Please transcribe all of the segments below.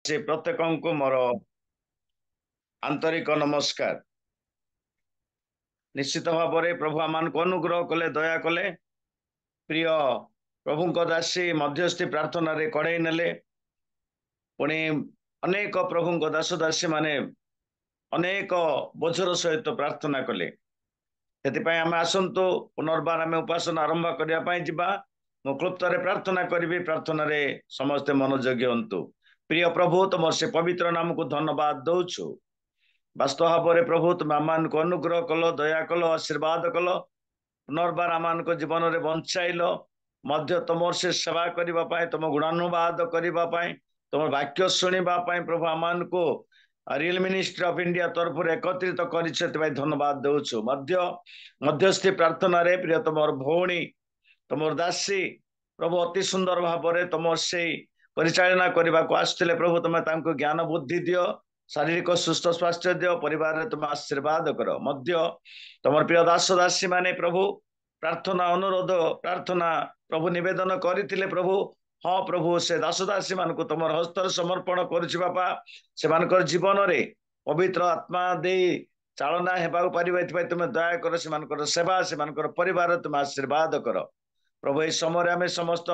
से प्रत्येक को मोर आंतरिक नमस्कार। निश्चित भाव में प्रभु आमान को अनुग्रह कले दया कले प्रिय प्रभु दासी मध्यस्थी प्रार्थना रे कड़े नेले पुणी अनेक प्रभु दास दासी माने अनेक बोझर सहित प्रार्थना कले से आम आसतु पुनर्बार आम उपासना आरंभ करने जा मु क्लुप्त प्रार्थना करी प्रार्थना रे समस्ते मनोयोगी हंतु। प्रिय प्रभु तुम से पवित्र नाम को धन्यवाद दौछु। वास्तव भाव में प्रभु तुम आम को अनुग्रह कल दया कल आशीर्वाद कल पुनर्बार आम जीवन में बंचाइल मध्य तुम से सेवा करने तुम गुणानुवाद करने तुम वाक्य शुणापी प्रभु आम को रियल मिनिस्ट्री ऑफ इंडिया तरफ एकत्रित कर धन्यवाद दौछु। मध्यस्थी प्रार्थना रे प्रिय तुम भौणी तुम दासी प्रभु अति सुंदर भाव में तुम से परिचालना करने को आसते प्रभु तुम ज्ञान बुद्धि दियो शारीरिक सुस्थ स्वास्थ्य दियो परिवार तुम आशीर्वाद कर मध्य तुम प्रिय दास दासी माने प्रभु प्रार्थना अनुरोध प्रार्थना प्रभु निवेदन करथिले प्रभु हाँ प्रभु से दास दासी मान को तुम हस्तर समर्पण करुछि बापा से जीवन रे पवित्र आत्मा दे चालना हेबाक पारिबा तुम दया कर से सेवा से परिवार तुम आशीर्वाद कर प्रभु ये समय आम समस्त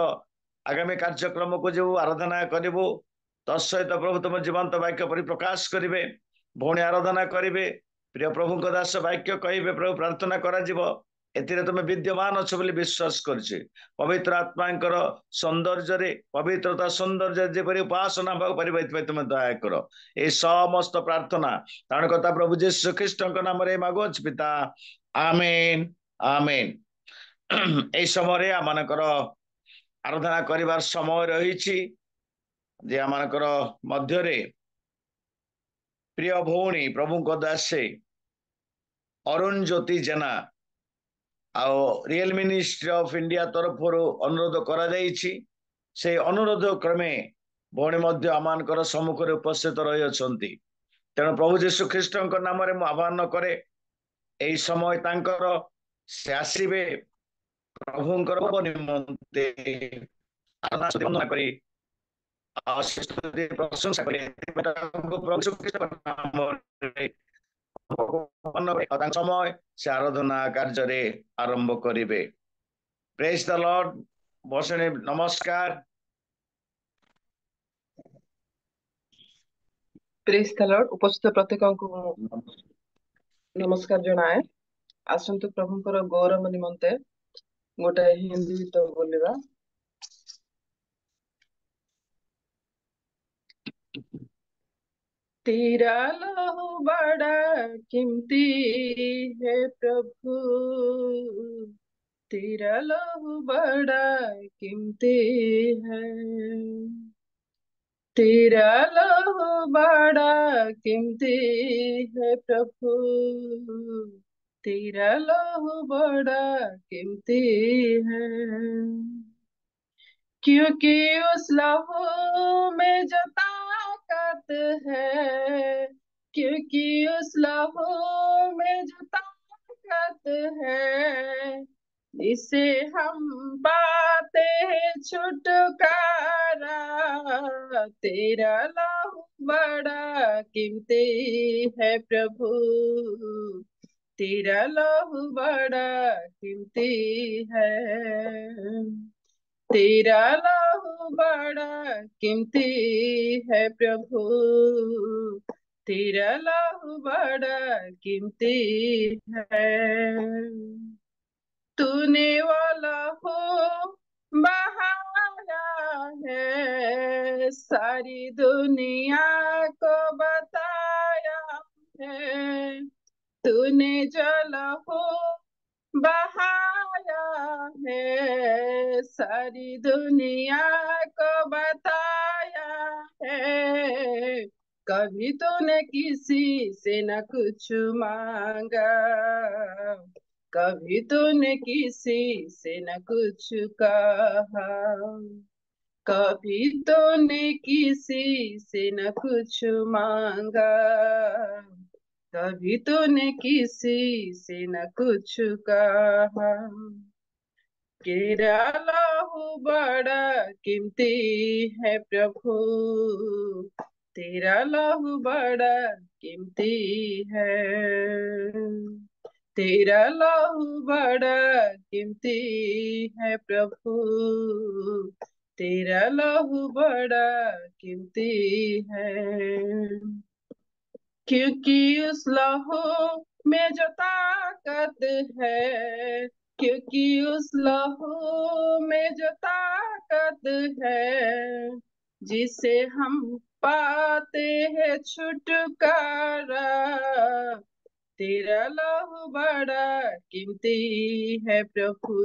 आगामी कार्यक्रम को जो आराधना करूँ तत्सहित प्रभु तुम जीवंत वाक्य पर प्रकाश करेंगे भौणी आराधना करेंगे प्रिय प्रभु दास वाक्य कहे प्रभु प्रार्थना कर तुम विद्यमान अच्छ बोली विश्वास करुचे पवित्र आत्मा सौंदर्य पवित्रता सौंदर्य जेपरी उपासना पार तुम दया कर ये समस्त प्रार्थना तारणकर्ता प्रभु जीशु ख्रीष्ट नाम मागुच पिता आमेन आमेन। ए समय आमकर आराधना करिवार समय रही जे आमकर मध्य प्रिय भौणी प्रभु दासे अरुण ज्योति जेना आउ रियल मिनिस्ट्री ऑफ इंडिया तरफ अनुरोध करा से अनुरोध क्रमे भौणी मध्य आमकर सम्मुख में उपस्थित रही अछंती तेणु प्रभु जीशु ख्रीष्ट नाम मु आह्वान करे यही समय तांकर से आसीबे प्रभुंकर निमंते आराधना करी प्रशंसा समय से आराधना कार्य आरंभ करेंगे। Praise the Lord. बसने नमस्कार। Praise the Lord. उपस्थित प्रत्येक को नमस्कार जनाए। आसंतु प्रभुंकर गौरव निमंते गोटे हिंदी गीत बोलिबा। तेरा लहू बड़ा कीमती है प्रभु, तेरा लहू बड़ा कीमती है, तेरा लहू बड़ा कीमती है प्रभु, तेरा लहू बड़ा कीमती है। क्योंकि उस लहू में जो ताकत है, क्योंकि उस लहू में जो ताकत है, इसे हम पाते हैं छुटकारा। तेरा लहू बड़ा कीमती है प्रभु, तेरा लहू बड़ा कीमती है, तेरा लहू बड़ा कीमती है प्रभु, तेरा लहू बड़ा कीमती है। तूने वो लहू बहाया है, सारी दुनिया को बताया है। तूने जो लहू बहाया है, सारी दुनिया को बताया है। कभी तूने किसी से न कुछ मांगा, कभी तूने किसी से न कुछ कहा, कभी तूने किसी से न कुछ मांगा, कभी तूने किसी से न कुछ कहा। तेरा लहू बड़ा कीमती है प्रभु, तेरा लहू बड़ा कीमती है। तेरा लहू बड़ा कीमती है प्रभु। तेरा लहू बड़ा कीमती है। क्योंकि उस लहू में जो ताकत है, क्योंकि उस लहू में जो ताकत है, जिसे हम पाते हैं छुटकारा। तेरा लहू बड़ा कीमती है प्रभु।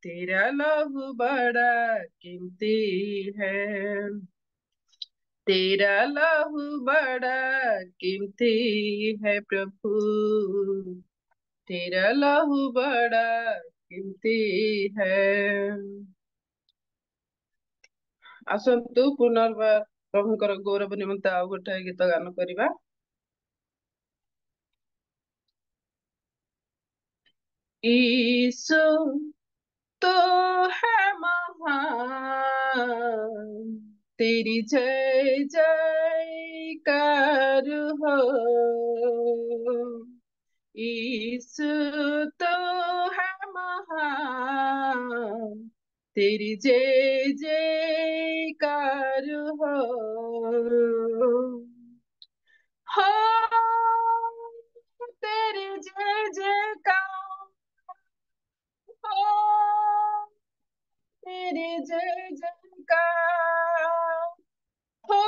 तेरा लहू बड़ा कीमती है। तेरा लहू बड़ा कीमती है प्रभु। तेरा लहू बड़ा कीमती है। ଆସନ୍ତୁ ପୁନର୍ବାର ପ୍ରଭୁଙ୍କର ଗୌରବ ନିମନ୍ତେ ଆଉ ଗୋଟେ ଗୀତ ଗାନ କରିବା। ईसु तो है महान, तेरी जय जयकार हो। ईसु तो है महान, तेरी जय जयकार हो। हो तेरी जय जयकार हो। तेरी जय जयकार हो।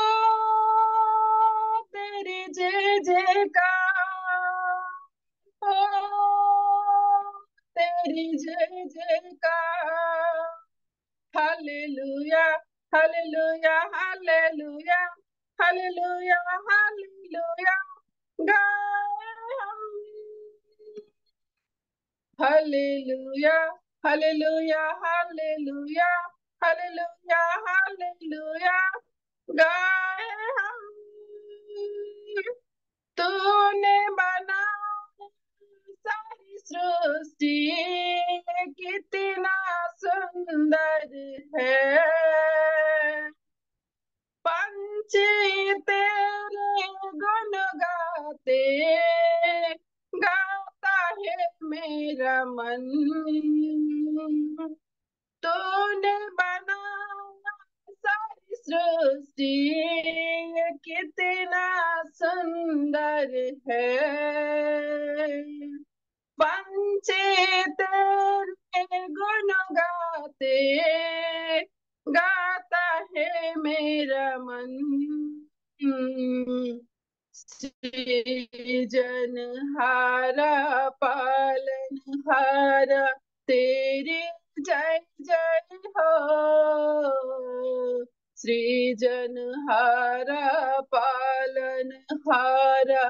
तेरी जय जयकार हो। तेरी जय जयकार। Hallelujah hallelujah hallelujah hallelujah hallelujah गाए हम। Hallelujah hallelujah hallelujah hallelujah hallelujah गाए हम। तूने बना सारी सृष्टि, कितना सुंदर है। पंछी तेरे गुण गाते, गाता है मेरा मन। तूने बनाया सारी सृष्टि, कितना सुंदर है। पंछी तेरे गुण गाते, गाता है मेरा मन। सृजनहारा पालनहारा, तेरी जय जय हो। सृजनहारा पालनहारा,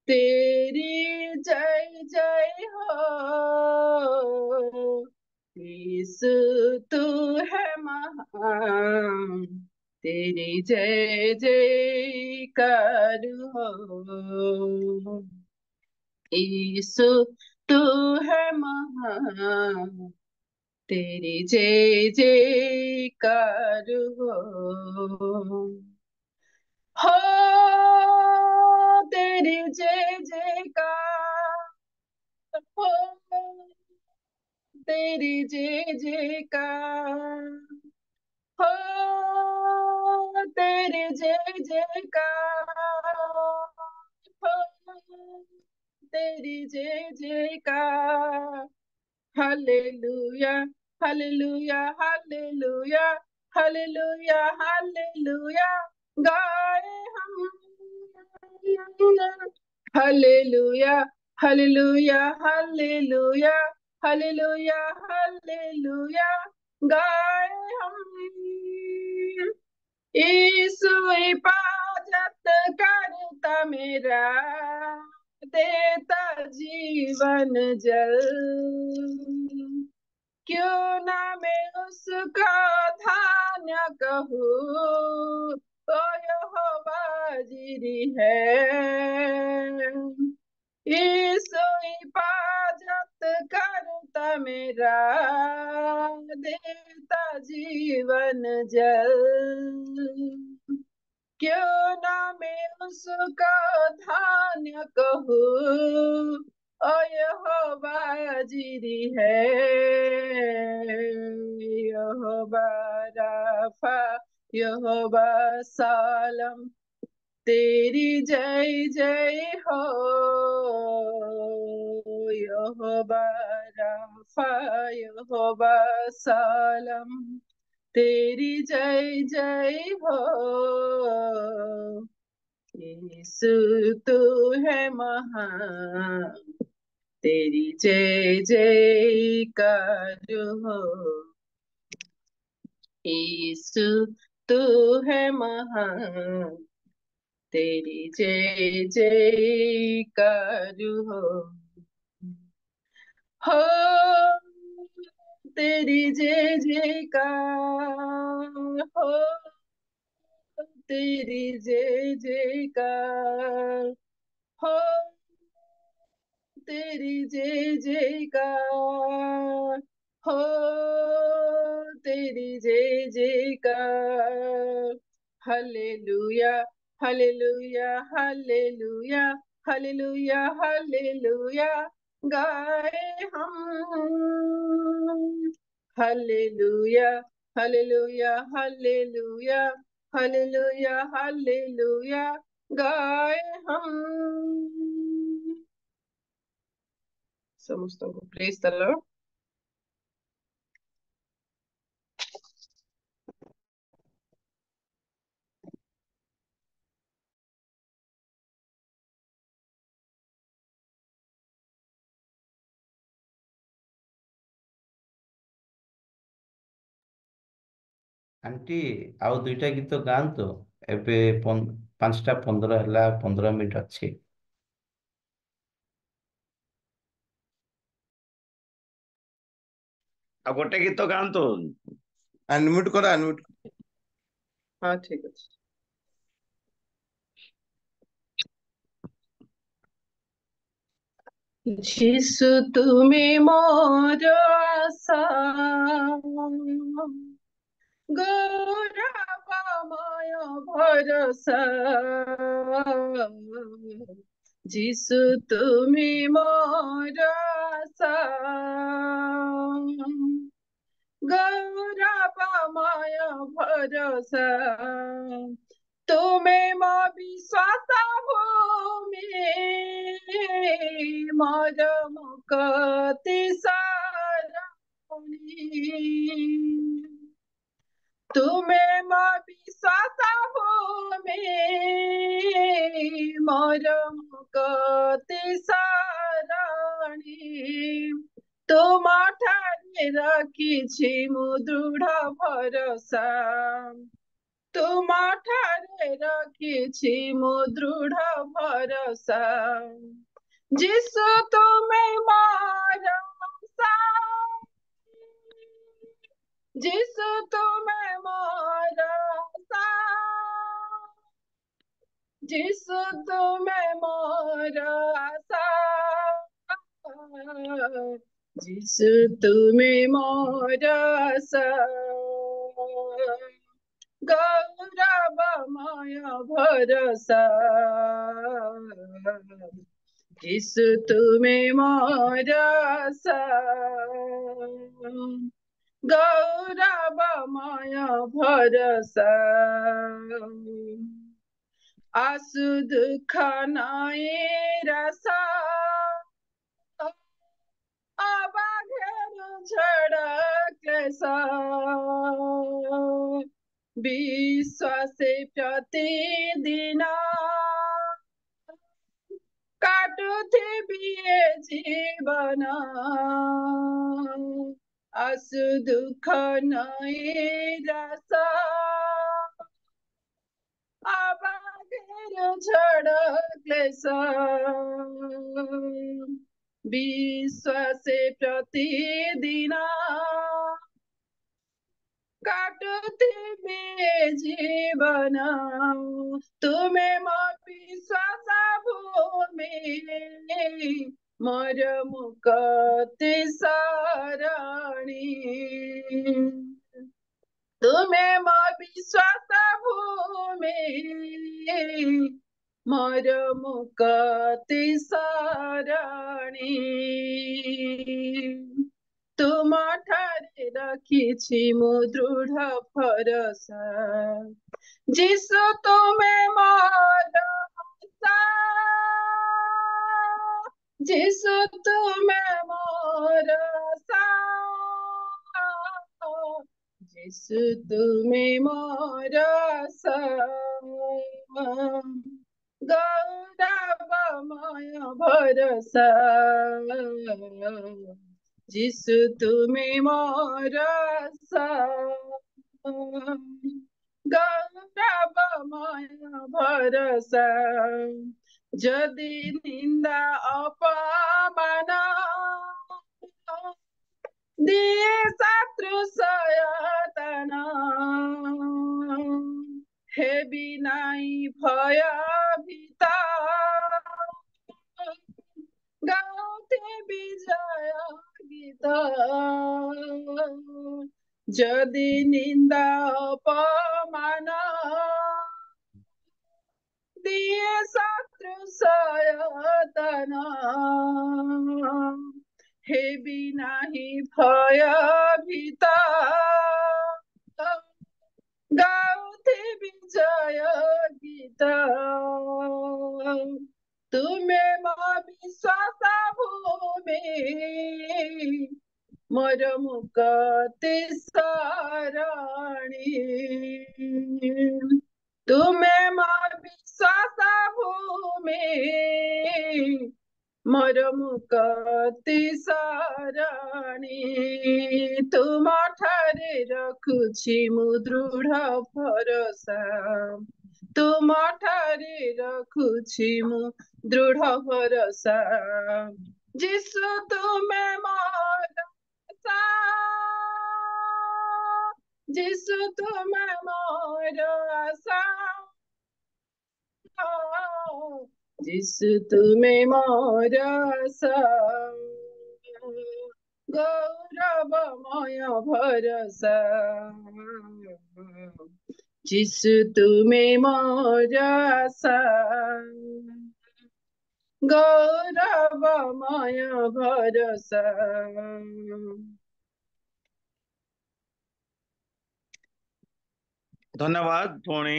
तेरी जय जय हो। यीशु तू है महान, तेरी जय जयकार हो। यीशु तू है महान, तेरी जय जयकार हो। तेरी जय जयकार हो। तेरी जय जयकार हो। तेरी जय जयकार हो। तेरी जय जयकार। Hallelujah hallelujah hallelujah hallelujah hallelujah गाए हम। Hallelujah hallelujah hallelujah hallelujah hallelujah गाए हम। यीशु हिफाजत करता मेरा, देता जीवन जल। क्यों ना मैं उसका धान्य कहूँ, तो यहोवा जिरी है। यीशु हिफाजत करता मेरा, देता जीवन जल। क्यों ना मैं उसका धान्य कहूँ, और यहोवा जिरी है, यहोवा राफा, यहोवा सालम, तेरी जय जय हो, यहोवा राफा, यहोवा सालम, तेरी जय जय हो। यीशु तू है महान, तेरी जय जयकार हो। यीशु तू है महान, तेरी जय जयकार हो। हो तेरी जय जयकार हो, तेरी जय जयकार हो, तेरी जय जयकार हो, तेरी जय जयकार। Hallelujah, hallelujah, hallelujah, hallelujah, hallelujah, गाए हम। Hallelujah, hallelujah, hallelujah, hallelujah, hallelujah, गाए हम। ସମସ୍ତଙ୍କୁ ପ୍ରେଜ୍ ଦ ଲର୍ଡ। आंटी आउ दुईटा गीत गांतो एबे 5:15 ହେଲା, 15 ମିନିଟ ଅଛି। ଆଉ ଗୋଟେ ଗୀତ ଗାଆନ୍ତୁ। अनम्यूट करो, अनम्यूट। ହଁ ଠିକ ଅଛି। যিশু তুমি মোর আশা, গৌরবময় ভরসা। যিশু তুমি মোর আশা, গৌরবময় ভরসা। তুমি মো বিশ্বাস ভূমি, মোর মুক্তি সারণী। তুমি মো বিশ্বাস ভূমি, মোর মুক্তি সারণী। তোমা ঠারে রাখিছি মু দৃঢ় ভরসা, তোমা ঠারে রাখিছি মু দৃঢ় ভরসা। যিশু তুমি মোর আশা, যিশু তুমি মোর আশা, যিশু তুমি মোর আশা। যিশু তুমি মোর আশা, গৌরবময় ভরসা। যিশু তুমি মোর আশা, গৌরবময় ভরসা। আসু দুঃখ নাই রসা, অবাধের ঝড় ক্লেশ। বিশ্বাসে প্রতিদিন কাটুথিবি এ জীবন। আসু দুঃখ নাই রসা, অবাধের ঝড় ক্লেশ। বিশ্বাসে প্রতিদিন কাটুথিবি এ জীবন। তুমি মো বিশ্বাস ভূমি, মোর মুক্তি সারণী। ତୁମେ ମୋ ବିଶ୍ୱାସ ଭୂମି, ମୋର ମୁକ୍ତି ସରଣୀ। ତୁମ ଠାରେ ରଖିଛି ମୁଁ ଦୃଢ ଭରସା, ଯିଶୁ ତୁମେ ମୋର ଆଶା, ଯିଶୁ ତୁମେ ମୋର ଆଶା, ଯିଶୁ ତୁମେ ମୋର ଆଶା। ଗୌରବମୟ ଭରସା, ଯିଶୁ ତୁମେ ମୋର ଆଶା। ଗୌରବମୟ ଭରସା, ଯଦି ନିନ୍ଦା ଅପମାନ ଦିଏ ଶତ୍ରୁ ସୟତନ, ହେବି ନାଇଁ ଭୟଭୀତ, ଗାଉଥିବି ଜୟ ଗୀତ। ଯଦି ନିନ୍ଦା ଅପମାନ ଦିଏ ଶତ୍ରୁ ସୟତନ, ହେବି ନାହିଁ ଭୟଭୀତ, ଗାଉଥିବି ଜୟ ଗୀତ। ତୁମେ ମୋ ବିଶ୍ୱାସ ଭୂମି, ମୋର ମୁକ୍ତି ସରଣୀ। ତୁମେ ମୋ ବିଶ୍ୱାସ ଭୂମି, ମୋର ମୁକ୍ତି ସରଣୀ। ତୁମ ଠାରେ ରଖୁଛି ମୁଁ ଦୃଢ ଭରସା, ତୁମ ଠାରେ ରଖୁଛି ମୁଁ ଦୃଢ ଭରସା, ଯିଶୁ ତୁମେ ମୋର ଆଶା, ଯିଶୁ ତୁମେ ମୋର ଆଶା, ଯିଶୁ ତୁମେ ମୋର ଆଶା। ଗୌରବମୟ ଭରସା, ଯିଶୁ ତୁମେ ମୋର ଆଶା। ଗୌରବମୟ ଭରସା। ଧନ୍ୟବାଦ ପୁଣି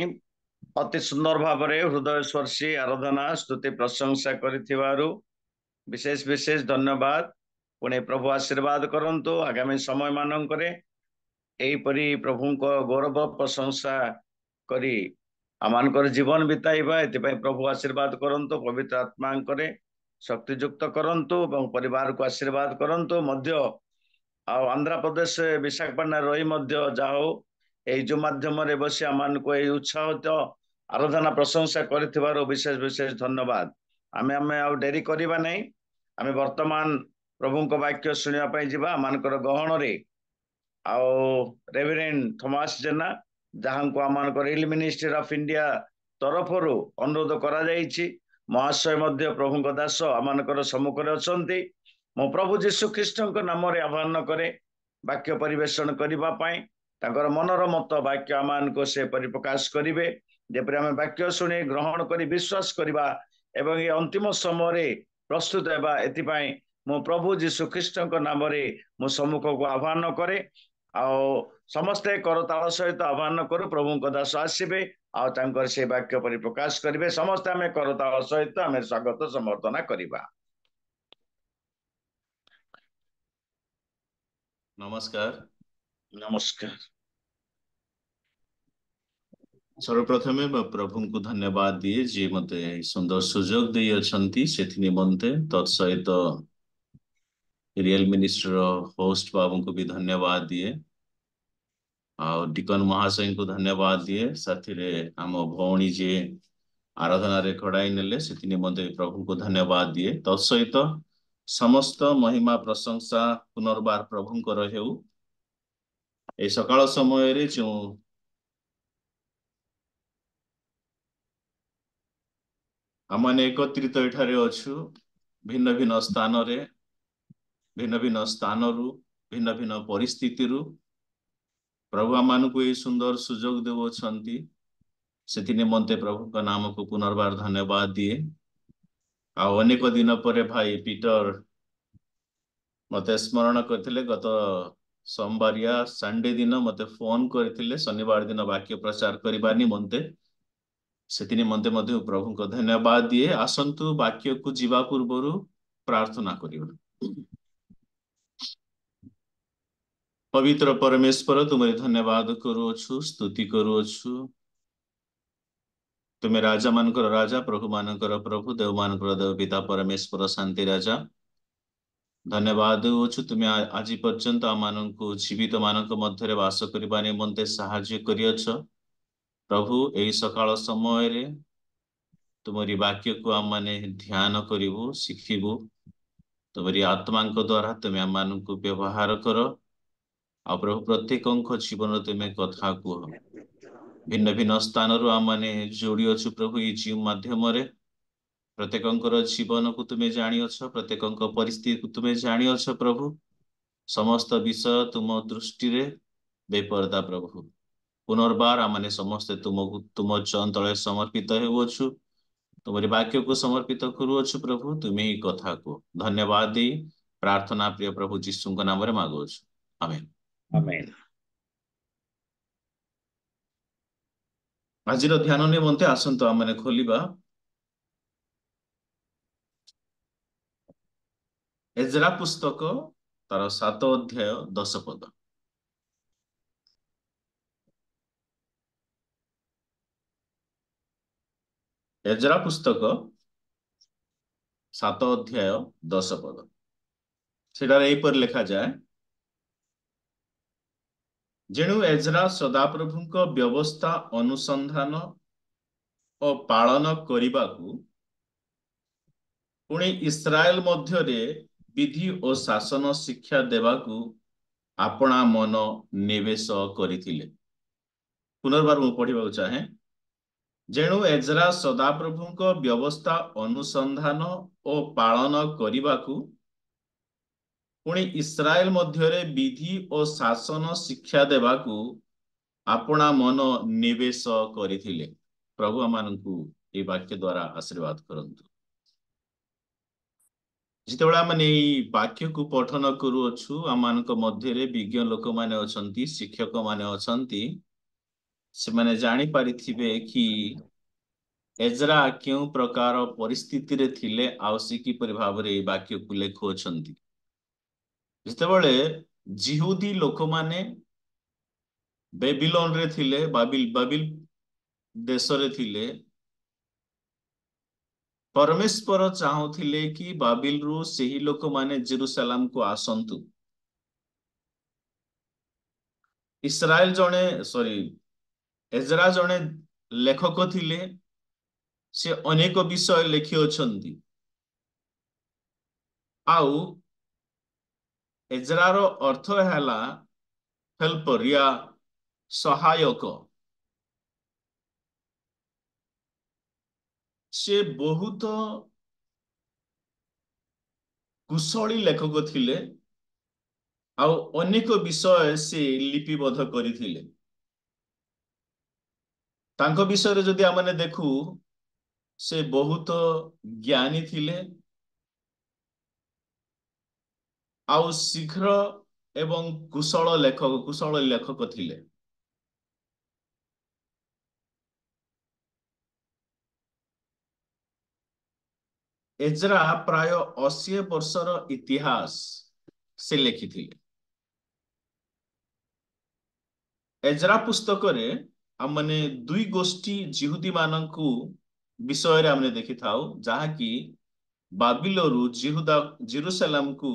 ଅତି ସୁନ୍ଦର ଭାବରେ ହୃଦୟ ସ୍ପର୍ଶୀ ଆରାଧନା ସ୍ତୁତି ପ୍ରଶଂସା କରିଥିବାରୁ ବିଶେଷ ବିଶେଷ ଧନ୍ୟବାଦ। ପୁଣି ପ୍ରଭୁ ଆଶୀର୍ବାଦ କରନ୍ତୁ ଆଗାମୀ ସମୟ ମାନଙ୍କରେ ଏହିପରି ପ୍ରଭୁଙ୍କ ଗୌରବ ପ୍ରଶଂସା କରି ଆମମାନଙ୍କର ଜୀବନ ବିତାଇବା। ଏଥିପାଇଁ ପ୍ରଭୁ ଆଶୀର୍ବାଦ କରନ୍ତୁ, ପବିତ୍ର ଆତ୍ମାଙ୍କରେ ଶକ୍ତିଯୁକ୍ତ କରନ୍ତୁ ଏବଂ ପରିବାରକୁ ଆଶୀର୍ବାଦ କରନ୍ତୁ ମଧ୍ୟ। ଆଉ ଆନ୍ଧ୍ରପ୍ରଦେଶ ବିଶାଖାପାଟଣାରେ ରହି ମଧ୍ୟ ଯାହା ହଉ ଏଇ ଯୋଉ ମାଧ୍ୟମରେ ବସି ଆମମାନଙ୍କୁ ଏଇ ଉତ୍ସାହିତ ଆରାଧନା ପ୍ରଶଂସା କରିଥିବାରୁ ବିଶେଷ ବିଶେଷ ଧନ୍ୟବାଦ। ଆମେ ଆଉ ଡେରି କରିବା ନାହିଁ, ଆମେ ବର୍ତ୍ତମାନ ପ୍ରଭୁଙ୍କ ବାକ୍ୟ ଶୁଣିବା ପାଇଁ ଯିବା ଆମମାନଙ୍କର ଗହଣରେ। ଆଉ ରେଭରେଣ୍ଡ ଥୋମାସ ଜେନା, ଯାହାଙ୍କୁ ଆମମାନଙ୍କର ହିଲ୍ ମିନିଷ୍ଟ୍ରି ଅଫ୍ ଇଣ୍ଡିଆ ତରଫରୁ ଅନୁରୋଧ କରାଯାଇଛି, ମହାଶୟ ମଧ୍ୟ ପ୍ରଭୁଙ୍କ ଦାସ ଆମମାନଙ୍କର ସମ୍ମୁଖରେ ଅଛନ୍ତି। ମୁଁ ପ୍ରଭୁ ଯୀଶୁ ଖ୍ରୀଷ୍ଟଙ୍କ ନାମରେ ଆହ୍ୱାନ କରେ ବାକ୍ୟ ପରିବେଷଣ କରିବା ପାଇଁ। ତାଙ୍କର ମନର ମତ ବାକ୍ୟ ଆମମାନଙ୍କୁ ସେ ପରିପ୍ରକାଶ କରିବେ, ଯେପରି ଆମେ ବାକ୍ୟ ଶୁଣି ଗ୍ରହଣ କରି ବିଶ୍ୱାସ କରିବା ଏବଂ ଏ ଅନ୍ତିମ ସମୟରେ ପ୍ରସ୍ତୁତ ହେବା। ଏଥିପାଇଁ ମୁଁ ପ୍ରଭୁ ଯୀଶୁ ଖ୍ରୀଷ୍ଟଙ୍କ ନାମରେ ମୁଁ ସମ୍ମୁଖକୁ ଆହ୍ୱାନ କରେ। ଆଉ ସମସ୍ତେ କରତାଳ ସହିତ ଆହ୍ୱାନ କରୁ ପ୍ରଭୁଙ୍କ ଦାସ ଆସିବେ ଆଉ ତାଙ୍କର ସେ ବାକ୍ୟ ପରିପ୍ରକାଶ କରିବେ। ସମସ୍ତେ ଆମେ କରତାଳ ସହିତ ଆମେ ସ୍ୱାଗତ ସମର୍ଥନା କରିବା। नमस्कार। नमस्कार। सर्वप्रथमे प्रभु को धन्यवाद दिए जी मते सुंदर सुजोग दे अछंती सेथि निमंते तत्सहित रियल मिनिस्टर होस्ट बाबू को भी धन्यवाद दिए और डिकन महाशय को धन्यवाद दिए। साथी रे आम भौणी जे आराधना रे खड़ाई नेले सेथि निमंते प्रभु को धन्यवाद दिए। तत्सहित समस्त महिमा प्रशंसा पुनर्बार प्रभु को रहेउ। ए सकाळ समय रे जो आमने एकत्रित एठारे अछु भिन्न भिन्न स्थान रे भिन्न भिन्न स्थान रु भिन्न भिन्न परिस्थिति रु प्रभु आमମାନଙ୍କୁ ଏହି ସୁନ୍ଦର ସୁଯୋଗ ଦେଉଛନ୍ତି ସେଥି ନିମନ୍ତେ ପ୍ରଭୁଙ୍କ ନାମକୁ ପୁନର୍ବାର ଧନ୍ୟବାଦ ଦିଏ। ଆଉ ଅନେକ ଦିନ ପରେ ଭାଇ ପିଟର ମତେ ସ୍ମରଣ କରିଥିଲେ ଗତ सोमवारिया संडे दिन मते फोन करथिले शनिवार दिन वाक्य प्रचार करिबा निमंते सेति निमंते मध्ये प्रभु को धन्यवाद दिए। आसंतु वाक्य को जीवा पूर्वरु प्रार्थना करिबा। पवित्र परमेश्वर तुम्हारे धन्यवाद करूछु स्तुति करूछु। तुमे राजा मानकर राजा प्रभु मानकर प्रभु देव मानकर देव पिता परमेश्वर शांति राजा धन्यवाद देउछु तुमे आज पर्यंत आमानंकु जीवित मानक मध्यरे वास करिबा निमंते सहाय्य करियछ। प्रभु एई सकाळ समय रे तुमरी वाक्य को आम माने ध्यान करिवु शिखिबु। तुमरी आत्मा द्वारा तुमे आमानंकु व्यवहार कर आ प्रभु प्रत्येक जीवन तुमे कथा कुह। भिन्न भिन्न स्थान रु आम माने जोड़ी अछु प्रभु ई जीव माध्यम रे प्रत्येकंकर जीवन को तुमे जानियछ प्रत्येकंक परिस्थिति को तुमे जानियछ प्रभु समस्त विषय तुम दृष्टि रे बेपर्दा प्रभु पुनर्बार आमने समस्त तुमको तुम चरण तले समर्पित हेउछु तुमरी वाक्य को समर्पित करूछु प्रभु तुमे ही कथा को धन्यवाद दी प्रार्थना प्रिय प्रभु यीशु के नाम रे मांगुछु आमेन आमेन। आजिर ध्यान निमंते आसंतो आमने खोलिबा एजरा पुस्तक तार 7 अध्याय 10 पद। एजरा पुस्तक 7 अध्याय 10 पद सेटार एई पर लिखा जाए जेणु एजरा सदाप्रभुंक व्यवस्था अनुसंधान और पालन करिबाकू पुणी इस्राएल मध्यरे विधि और शासन शिक्षा देवाकू आपना मन निवेश करिथिले। पुनर्बार मु पढ़िबा चाहे जेणु एजरा सदाप्रभुंक व्यवस्था अनुसंधान और पालन करिबाकू पुणी इस्राएल मध्यरे विधि और शासन शिक्षा देवाकू आपना मन निवेश करिथिले। प्रभु आमानकू ए वाक्य द्वारा आशीर्वाद करंतु। जितेबेला माने ई वाक्य को पठन करूछु आमानक मध्यरे विज्ञ लोक माने अछंती शिक्षक माने अछंती से माने जानि पारिथिबे कि एजरा क्यों प्रकार परिस्थिति रे थिले आवश्यक किपरि भाबरे ए वाक्य को लेखो अछंती। जितेबेले जिहुदी लोक माने बेबीलोन रे थिले बाबिल देश रे थिले परमेश्वर चाहुथिले कि बाबिल रु सेही लोक माने जेरूसलाम को आसंतु। इस्राएल जने एजरा जने लेखक थिले से अनेक विषय लेखि अछंती आउ एजरा रो अर्थ हैला हेल्पर या सहायक। से बहुत कुशली लेखक थिले आउ अनेक विषय से लिपिबद्ध करिथिले। तांको विषय रे जदि आमने देखु से बहुत ज्ञानी थिले आउ शीघ्र एवं कुशल लेखक थिले। एजरा प्राय 80 वर्षर इतिहास से लिखिथिले। एजरा पुस्तक रे हमने दुई गोष्ठी जिहुदी माननकु विषय रे हमने देखि थाउ जहा कि बाबिलोरु जेरूसलाम को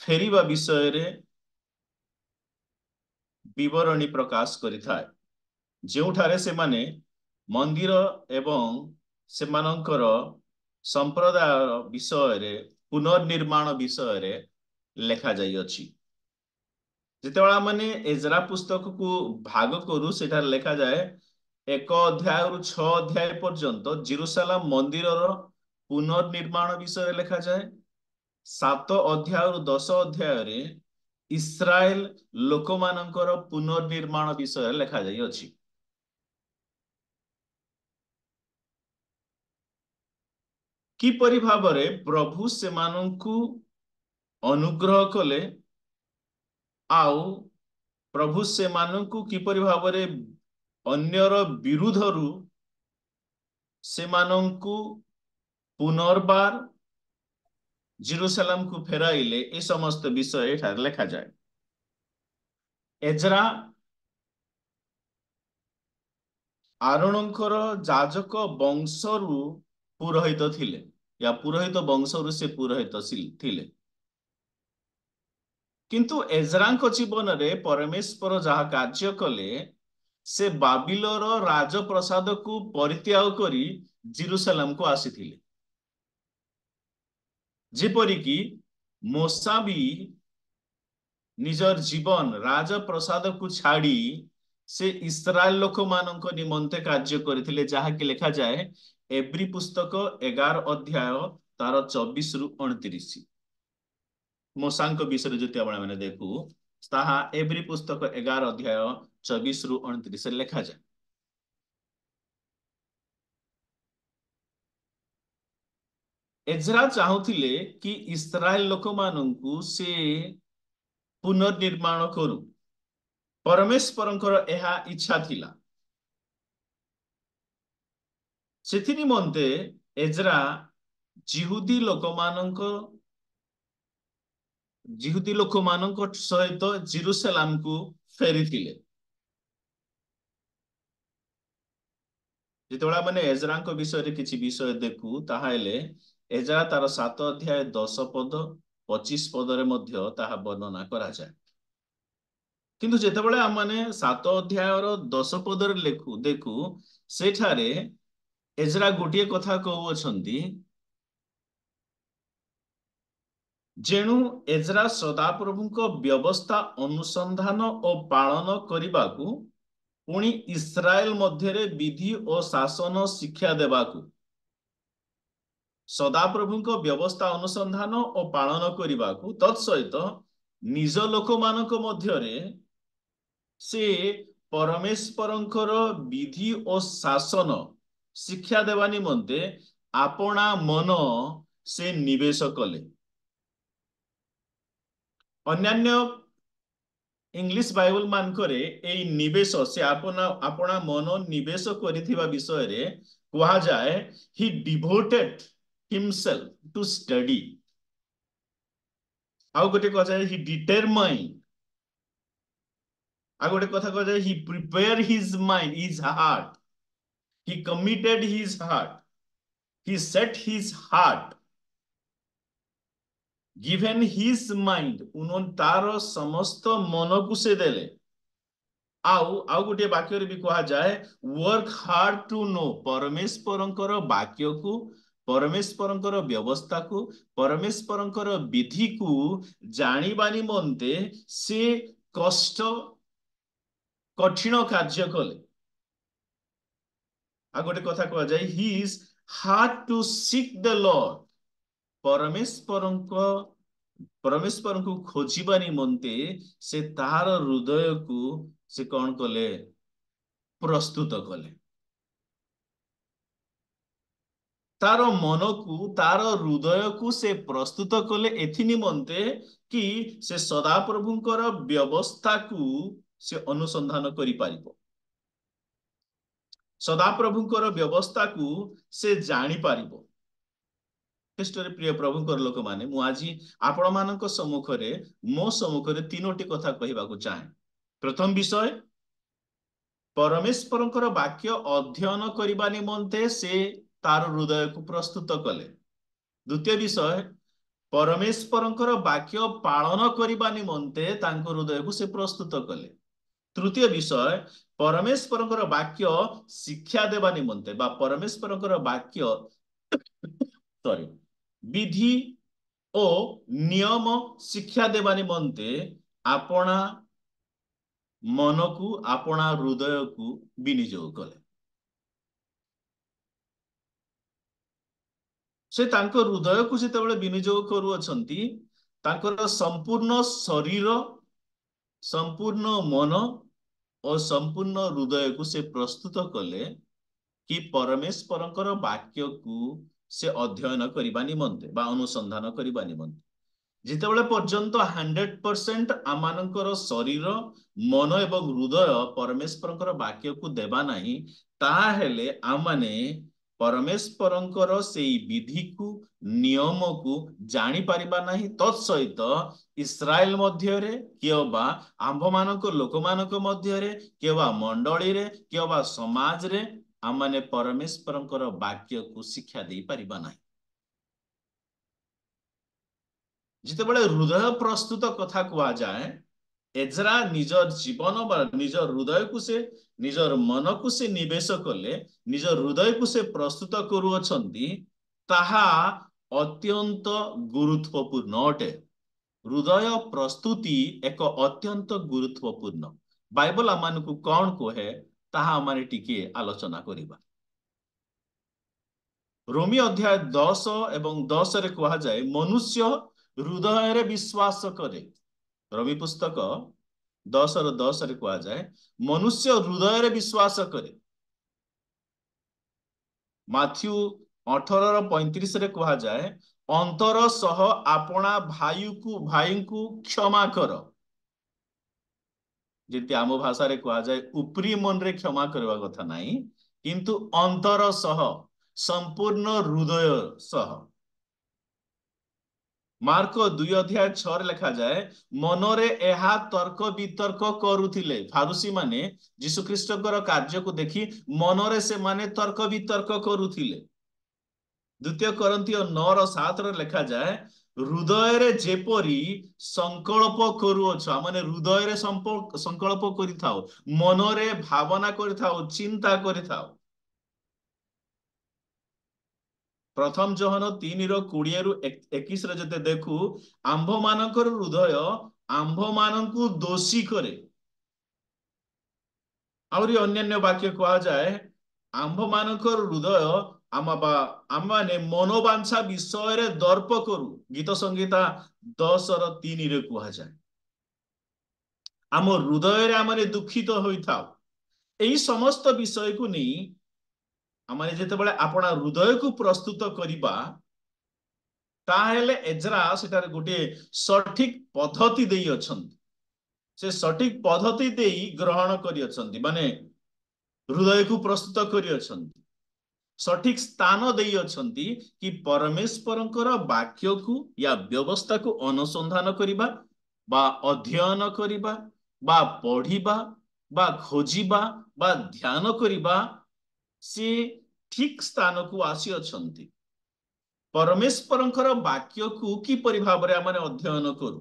फेरिबा विषय रे विवरणी प्रकाश करिथाय जेउठारे से माने मंदिर एवं सेमानंकर संप्रदाय विषय रे पुनर्निर्माण विषय रे लेखा जाई अछि। जितेबेला माने एजरा पुस्तक को भाग करू सेटा लेखा जाए 1 अध्याय रु 6 अध्याय पर्यंत जेरूसलाम मंदिर रो पुनर्निर्माण विषय लेखा जाए। 7 अध्याय रु 10 अध्याय रे इस्राएल लोक मानकर पुनर्निर्माण विषय लिखा जाई अछि। किपरि भाबरे प्रभु सेमानंकु अनुग्रह कले आउ प्रभु सेमानंकु किपरि भाबरे अन्यर विरुद्धरु सेमानंकु पुनर्बार जेरूशलेम को फेराइले ए समस्त विषय एठार लिखा जाए। एजरा आरोनंकर जाजक वंशरु पुरोहित थिले या पुरोहित वंशरु से पुरोहित थिले, किंतु एजरांक जीवन रे परमेश्वर जहा कार्य कले से बाबिलोर राजप्रसाद को परित्याग करी जेरूशलेम को आसीथिले। जेपरिकी मोसा भी निजर जीवन राजप्रसाद को छाड़ी से इस्राएल लोक मानक निमंते कार्य करथिले, जहा कि लिखा जाए एब्री पुस्तक 11 अध्याय तार 24 रु 29। मोसांक विषय जति आपण माने देखु ताहा एब्री पुस्तक 11 अध्याय 24 रु 29 लिखा जाए। एजरा चाहुथिले कि इस्राएल लोक माननकु से पुनर्निर्माण करू, परमेश्वरंकर एहा इच्छा थिला। सेथि निमंते एजरा जिहुदी लोक मानक सहित जेरूशलेम को फेरिथिले। जेतोळा माने एजरांक विषय रे किछि विषय देखु ताहा हेले एजरा तार 7 अध्याय 10 पद 25 पद रे मध्य ताहा वर्णना करा जाय। किंतु जेतेबेले हम माने 7 अध्याय रो 10 पद रे देखु सेठारे एजरा गोटिए कथा कहू अछंती, जेणु एजरा सदाप्रभुଙ୍କ व्यवस्था अनुसंधान और पालन करिबाकू पुणी इस्राएल मध्यरे विधि और शासन शिक्षा देबाकू सदाप्रभुଙ୍କ व्यवस्था अनुसंधान और पालन करिबाकू तत्सहित निज लोक मानक मध्यरे से परमेश्वरंकर विधि और शासन शिक्षा देवा निमंते आपना मन से निवेश कले। अन्यान्य इंग्लिश बाइबल मानकरे एई निवेश से आपना मन निवेश करिथिबा विषय रे कहा जाए he devoted himself to study। आउ गोटे कहा जाए he determined। आउ गोटे कथा कहा जाए he prepared his mind, his heart, he committed his heart, he set his heart, given his mind। उन्होंने तार समस्त मन को से देले। आउ गोटे वाक्य भी कहा जाए वर्क हार्ड टू नो। परमेश्वरंकर वाक्य को, परमेश्वरंकर व्यवस्था को, परमेश्वरंकर विधि को जानिबा निमंते से कष्ट कठिन कार्य कले। आ गोटे कथा कहा जाए he is hard to seek the lord. परमेश्वर को खोजिबा निमंते से तार हृदय को से कौन कले प्रस्तुत कले, तार मन को तार हृदय को से प्रस्तुत कले एथि निमंते कि से सदा प्रभुंकर व्यवस्था को से अनुसंधान करि पारिबो, सदा प्रभुंकर व्यवस्था को से जानि पारिबो। ख्रीष्टरे प्रिय प्रभुंकर लोक माने मु आजी आपण मानक सम्मुखरे मो सम्मुखरे तीनोटी कथा कहिबाकू चाहे। प्रथम विषय परमेश्वरंकर वाक्य अध्ययन करिबा निमंते से तार हृदय को प्रस्तुत कले। द्वितीय विषय परमेश्वरंकर वाक्य पालन करिबा निमंते तांको हृदय को से प्रस्तुत कले। तृतीय विषय परमेश्वरंकर वाक्य शिक्षा देबा निमंते बा परमेश्वरंकर वाक्य विधि ओ नियम शिक्षा देबा निमंते आपना मन को आपना हृदय को विनियोग कले। से तांको हृदय को जेतेबेले विनियोग करू अछंती तांकर संपूर्ण शरीर संपूर्ण मन और संपूर्ण हृदय को से प्रस्तुत कले कि परमेश्वरंकर वाक्य को से अध्ययन करबा निमंते बा अनुसंधान करबा निमंते जितेबले पर्यंत 100% आमानकर शरीर मन एवं हृदय परमेश्वरंकर वाक्य को देबा नहीं ताहेले आमाने परमेश्वरंकर सेई विधि को नियम को जानी परिबा नहीं तत्सहित इस्राएल मध्यरे कियबा आंभमानक लोकमानक मध्यरे कियबा मंडली रे कियबा समाज रे आमाने परमेश्वरंकर वाक्य को शिक्षा दे परिबा नहीं जितेबले हृदय प्रस्तुत कथा कुआ जाए एजरा निजर जीवन बा निजर हृदय को से निजर मन को से निवेश कले निजर हृदय को से प्रस्तुत करुअछंती ताहा अत्यंत गुरुत्वपूर्ण अटे हृदय प्रस्तुति एक अत्यंत गुरुत्वपूर्ण बाइबल आमानकु कौन कहे ताहा आमाने टिके आलोचना करिबा रोमी अध्याय 10 एवं 10 रे कहा जाए मनुष्य हृदय रे विश्वास करे रवि पुस्तक 10 और 10 रे कहा जाए मनुष्य हृदय रे विश्वास करे माथ्यू 18 और 35 रे कहा जाए अंतर सह आपना भाई को क्षमा कर जेती आम भाषा रे कहा जाए उपरी मन रे क्षमा करवा कथा नहीं किंतु अंतर सह संपूर्ण हृदय सह मार्क 2 अध्याय 6 लिखा जाए मनरे एहा तर्क वितर्क करुथिले फारुसी माने यीशु ख्रीष्टकर कार्य को देखी मनरे से माने तर्क वितर्क करुथिले द्वितीय कोरिन्थियो 9:7 रे लिखा जाए हृदय रे जेपरी संकल्प करुअछ माने हृदय रे संकल्प करिथाओ मनरे भावना करिथाओ चिंता करिथाओ प्रथम जोहन 3:20-21 रे जते देखु आंभ मानकर हृदय आंभ मानकु दोषी करे आउरी अन्य वाक्य कहा जाए आंभ मानकर हृदय आमाने मनोवांछा विषय रे दर्प करू गीत संगीता 10:3 रे कहा जाए आम हृदय रे आमाने दुखित होइथाओ एही समस्त विषय को नहीं आमाने जेतेबेले आपना हृदय को प्रस्तुत करिबा ताहेले एजरा सेटारे गोटे सठिक पद्धति देई अछंती से सठिक पद्धति देई ग्रहण करि अछंती माने हृदय को प्रस्तुत करि अछंती सठिक स्थान देई अछंती कि परमेश्वरंकर वाक्य को या व्यवस्था को अनुसंधान करिबा बा अध्ययन करिबा बा पढ़िबा बा खोजिबा बा ध्यान करिबा से ठीक स्थान को आसी अछंती परमेश्वरंकर वाक्य को किपरि भाबरे आमाने अध्ययन करू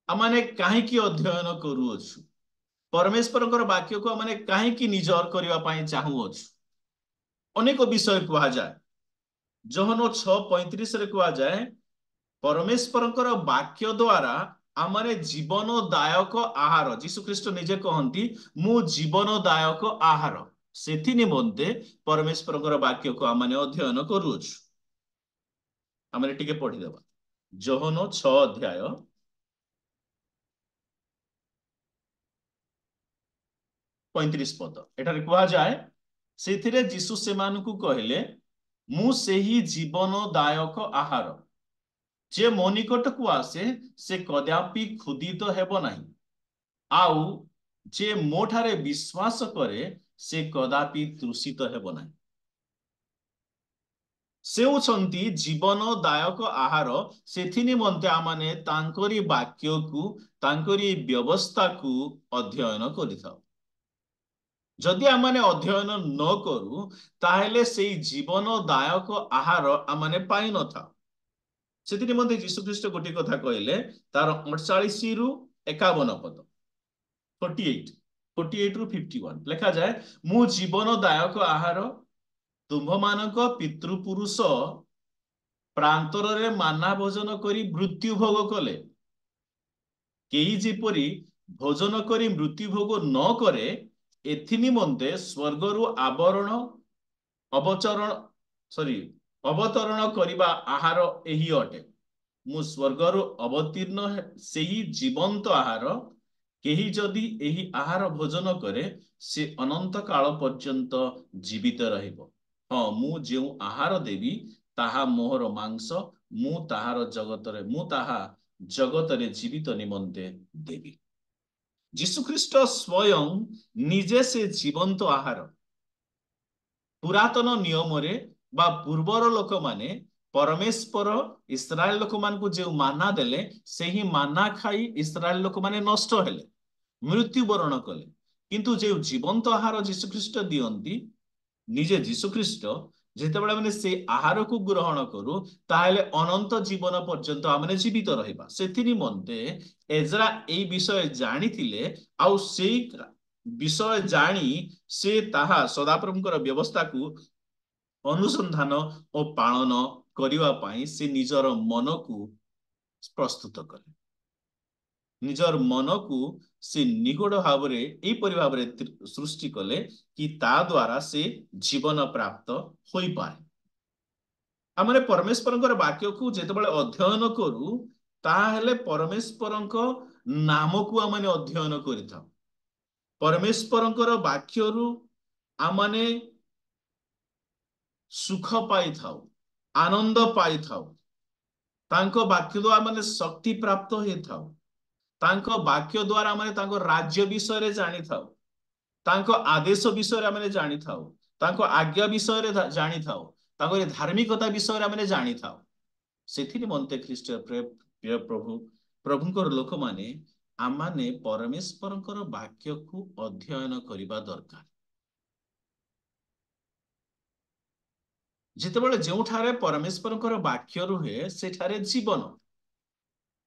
आमाने काहेकि अध्ययन करू अछु परमेश्वरंकर वाक्य को आमाने काहेकि निजर करिवा पई चाहू अछु अनेक विषय कहा जाए जोहन 6:35 रे कहा जाए परमेश्वरंकर वाक्य द्वारा आमाने जीवनदायक आहार यीशु ख्रीष्ट निजे कहंती मु जीवनदायक आहार सेथि निमंते परमेश्वरंकर वाक्य को आमाने अध्ययन करूछु आमाने टिके पढ़ी देबा जोहन 6 अध्याय 35 पद एठारे कहा जाए सेथिरे यीशु सेमानकु कहले मु सेही जीवनदायक आहार जे मो निकट को आसे से कदापि क्षुधित हेबो नाही आउ जे मोठारे विश्वास करे से कदापि तृषित हेबो नाही से होचंती जीवनदायक आहार सेथि निमंते आमाने तांकरी वाक्य को तांकरी व्यवस्था को अध्ययन करिथाओ जदि आमाने अध्ययन न करू ताहेले सेई जीवनदायक आहार आमाने पाई न था सेथि निमंते यीशु ख्रीष्ट गोटी कथा कहले तार 48 रु 51 पद 48 रु 51 लिखा जाए मु जीवनदायक आहार तुम्भ मानक पितृपुरुष प्रांतर रे माना भोजन करी मृत्यु भोग कले केही जेपरी भोजन करी मृत्यु भोग न करे एथि निमंते स्वर्गरु अवतरण करिबा आहार एही अटे मु स्वर्गरु अवतीर्ण सेही जीवंत आहार କେହି ଯଦି ଏହି ଆହାର ଭୋଜନ କରେ ସେ ଅନନ୍ତ କାଳ ପର୍ଯ୍ୟନ୍ତ ଜୀବିତ ରହିବ। ହଁ, ମୁଁ ଯେଉଁ ଆହାର ଦେବି ତାହା ମୋହର ମାଂସ, ମୁଁ ତାହା ଜଗତରେ ଜୀବିତ ନିମନ୍ତେ ଦେବି। ଯୀଶୁଖ୍ରୀଷ୍ଟ ସ୍ୱୟଂ ନିଜେ ସେ ଜୀବନ୍ତ ଆହାର। ପୁରାତନ ନିୟମରେ ବା ପୂର୍ବର ଲୋକମାନେ ପରମେଶ୍ୱର ଇସ୍ରାଏଲ ଲୋକମାନଙ୍କୁ ଯେଉଁ ମାନା ଦେଲେ ସେହି ମାନା ଖାଇ ଇସ୍ରାଏଲ ଲୋକମାନେ ନଷ୍ଟ ହେଲେ, ମୃତ୍ୟୁବରଣ କଲେ। କିନ୍ତୁ ଯେଉଁ ଜୀବନ୍ତ ଆହାର ଯୀଶୁଖ୍ରୀଷ୍ଟ ଦିଅନ୍ତି, ନିଜେ ଯୀଶୁଖ୍ରୀଷ୍ଟ, ଯେତେବେଳେ ଆମେ ସେ ଆହାରକୁ ଗ୍ରହଣ କରୁ ତାହେଲେ ଅନନ୍ତ ଜୀବନ ପର୍ଯ୍ୟନ୍ତ ଆମେ ଜୀବିତ ରହିବା। ସେଥି ନିମନ୍ତେ ଏଜ୍ରା ଏଇ ବିଷୟ ଜାଣିଥିଲେ, ଆଉ ସେଇ ବିଷୟ ଜାଣି ସେ ତାହା ସଦାପ୍ରଭୁଙ୍କର ବ୍ୟବସ୍ଥାକୁ ଅନୁସନ୍ଧାନ ଓ ପାଳନ କରିବା ପାଇଁ ସେ ନିଜର ମନକୁ ପ୍ରସ୍ତୁତ କଲେ। ନିଜର ମନକୁ ସେ ନିଗୁଡ ଭାବରେ ଏଇପରି ଭାବରେ ସୃଷ୍ଟି କଲେ କି ତା ଦ୍ୱାରା ସେ ଜୀବନ ପ୍ରାପ୍ତ ହୋଇପାରେ। ଆମେ ପରମେଶ୍ୱରଙ୍କର ବାକ୍ୟକୁ ଯେତେବେଳେ ଅଧ୍ୟୟନ କରୁ ତାହେଲେ ପରମେଶ୍ୱରଙ୍କ ନାମକୁ ଆମେ ଅଧ୍ୟୟନ କରିଥାଉ। ପରମେଶ୍ୱରଙ୍କର ବାକ୍ୟରୁ ଆମେ ସୁଖ ପାଇଥାଉ, ଆନନ୍ଦ ପାଇଥାଉ। ତାଙ୍କ ବାକ୍ୟ ଦ୍ୱାରା ଆମେ ଶକ୍ତି ପ୍ରାପ୍ତ ହେଇଥାଉ। ତାଙ୍କ ବାକ୍ୟ ଦ୍ୱାରା ଆମେ ତାଙ୍କ ରାଜ୍ୟ ବିଷୟରେ ଜାଣିଥାଉ, ତାଙ୍କ ଆଦେଶ ବିଷୟରେ ଆମେ ଜାଣିଥାଉ, ତାଙ୍କ ଆଜ୍ଞା ବିଷୟରେ ଜାଣିଥାଉ, ତାଙ୍କ ଧାର୍ମିକତା ବିଷୟରେ ଆମେ ଜାଣିଥାଉ। ସେଥି ନିମନ୍ତେ ଖ୍ରୀଷ୍ଟ ପ୍ରିୟ ପ୍ରଭୁଙ୍କର ଲୋକମାନେ ଆମମାନେ ପରମେଶ୍ୱରଙ୍କର ବାକ୍ୟକୁ ଅଧ୍ୟୟନ କରିବା ଦରକାର। ଯେତେବେଳେ ଯେଉଁଠାରେ ପରମେଶ୍ୱରଙ୍କର ବାକ୍ୟ ରୁହେ ସେଠାରେ ଜୀବନ।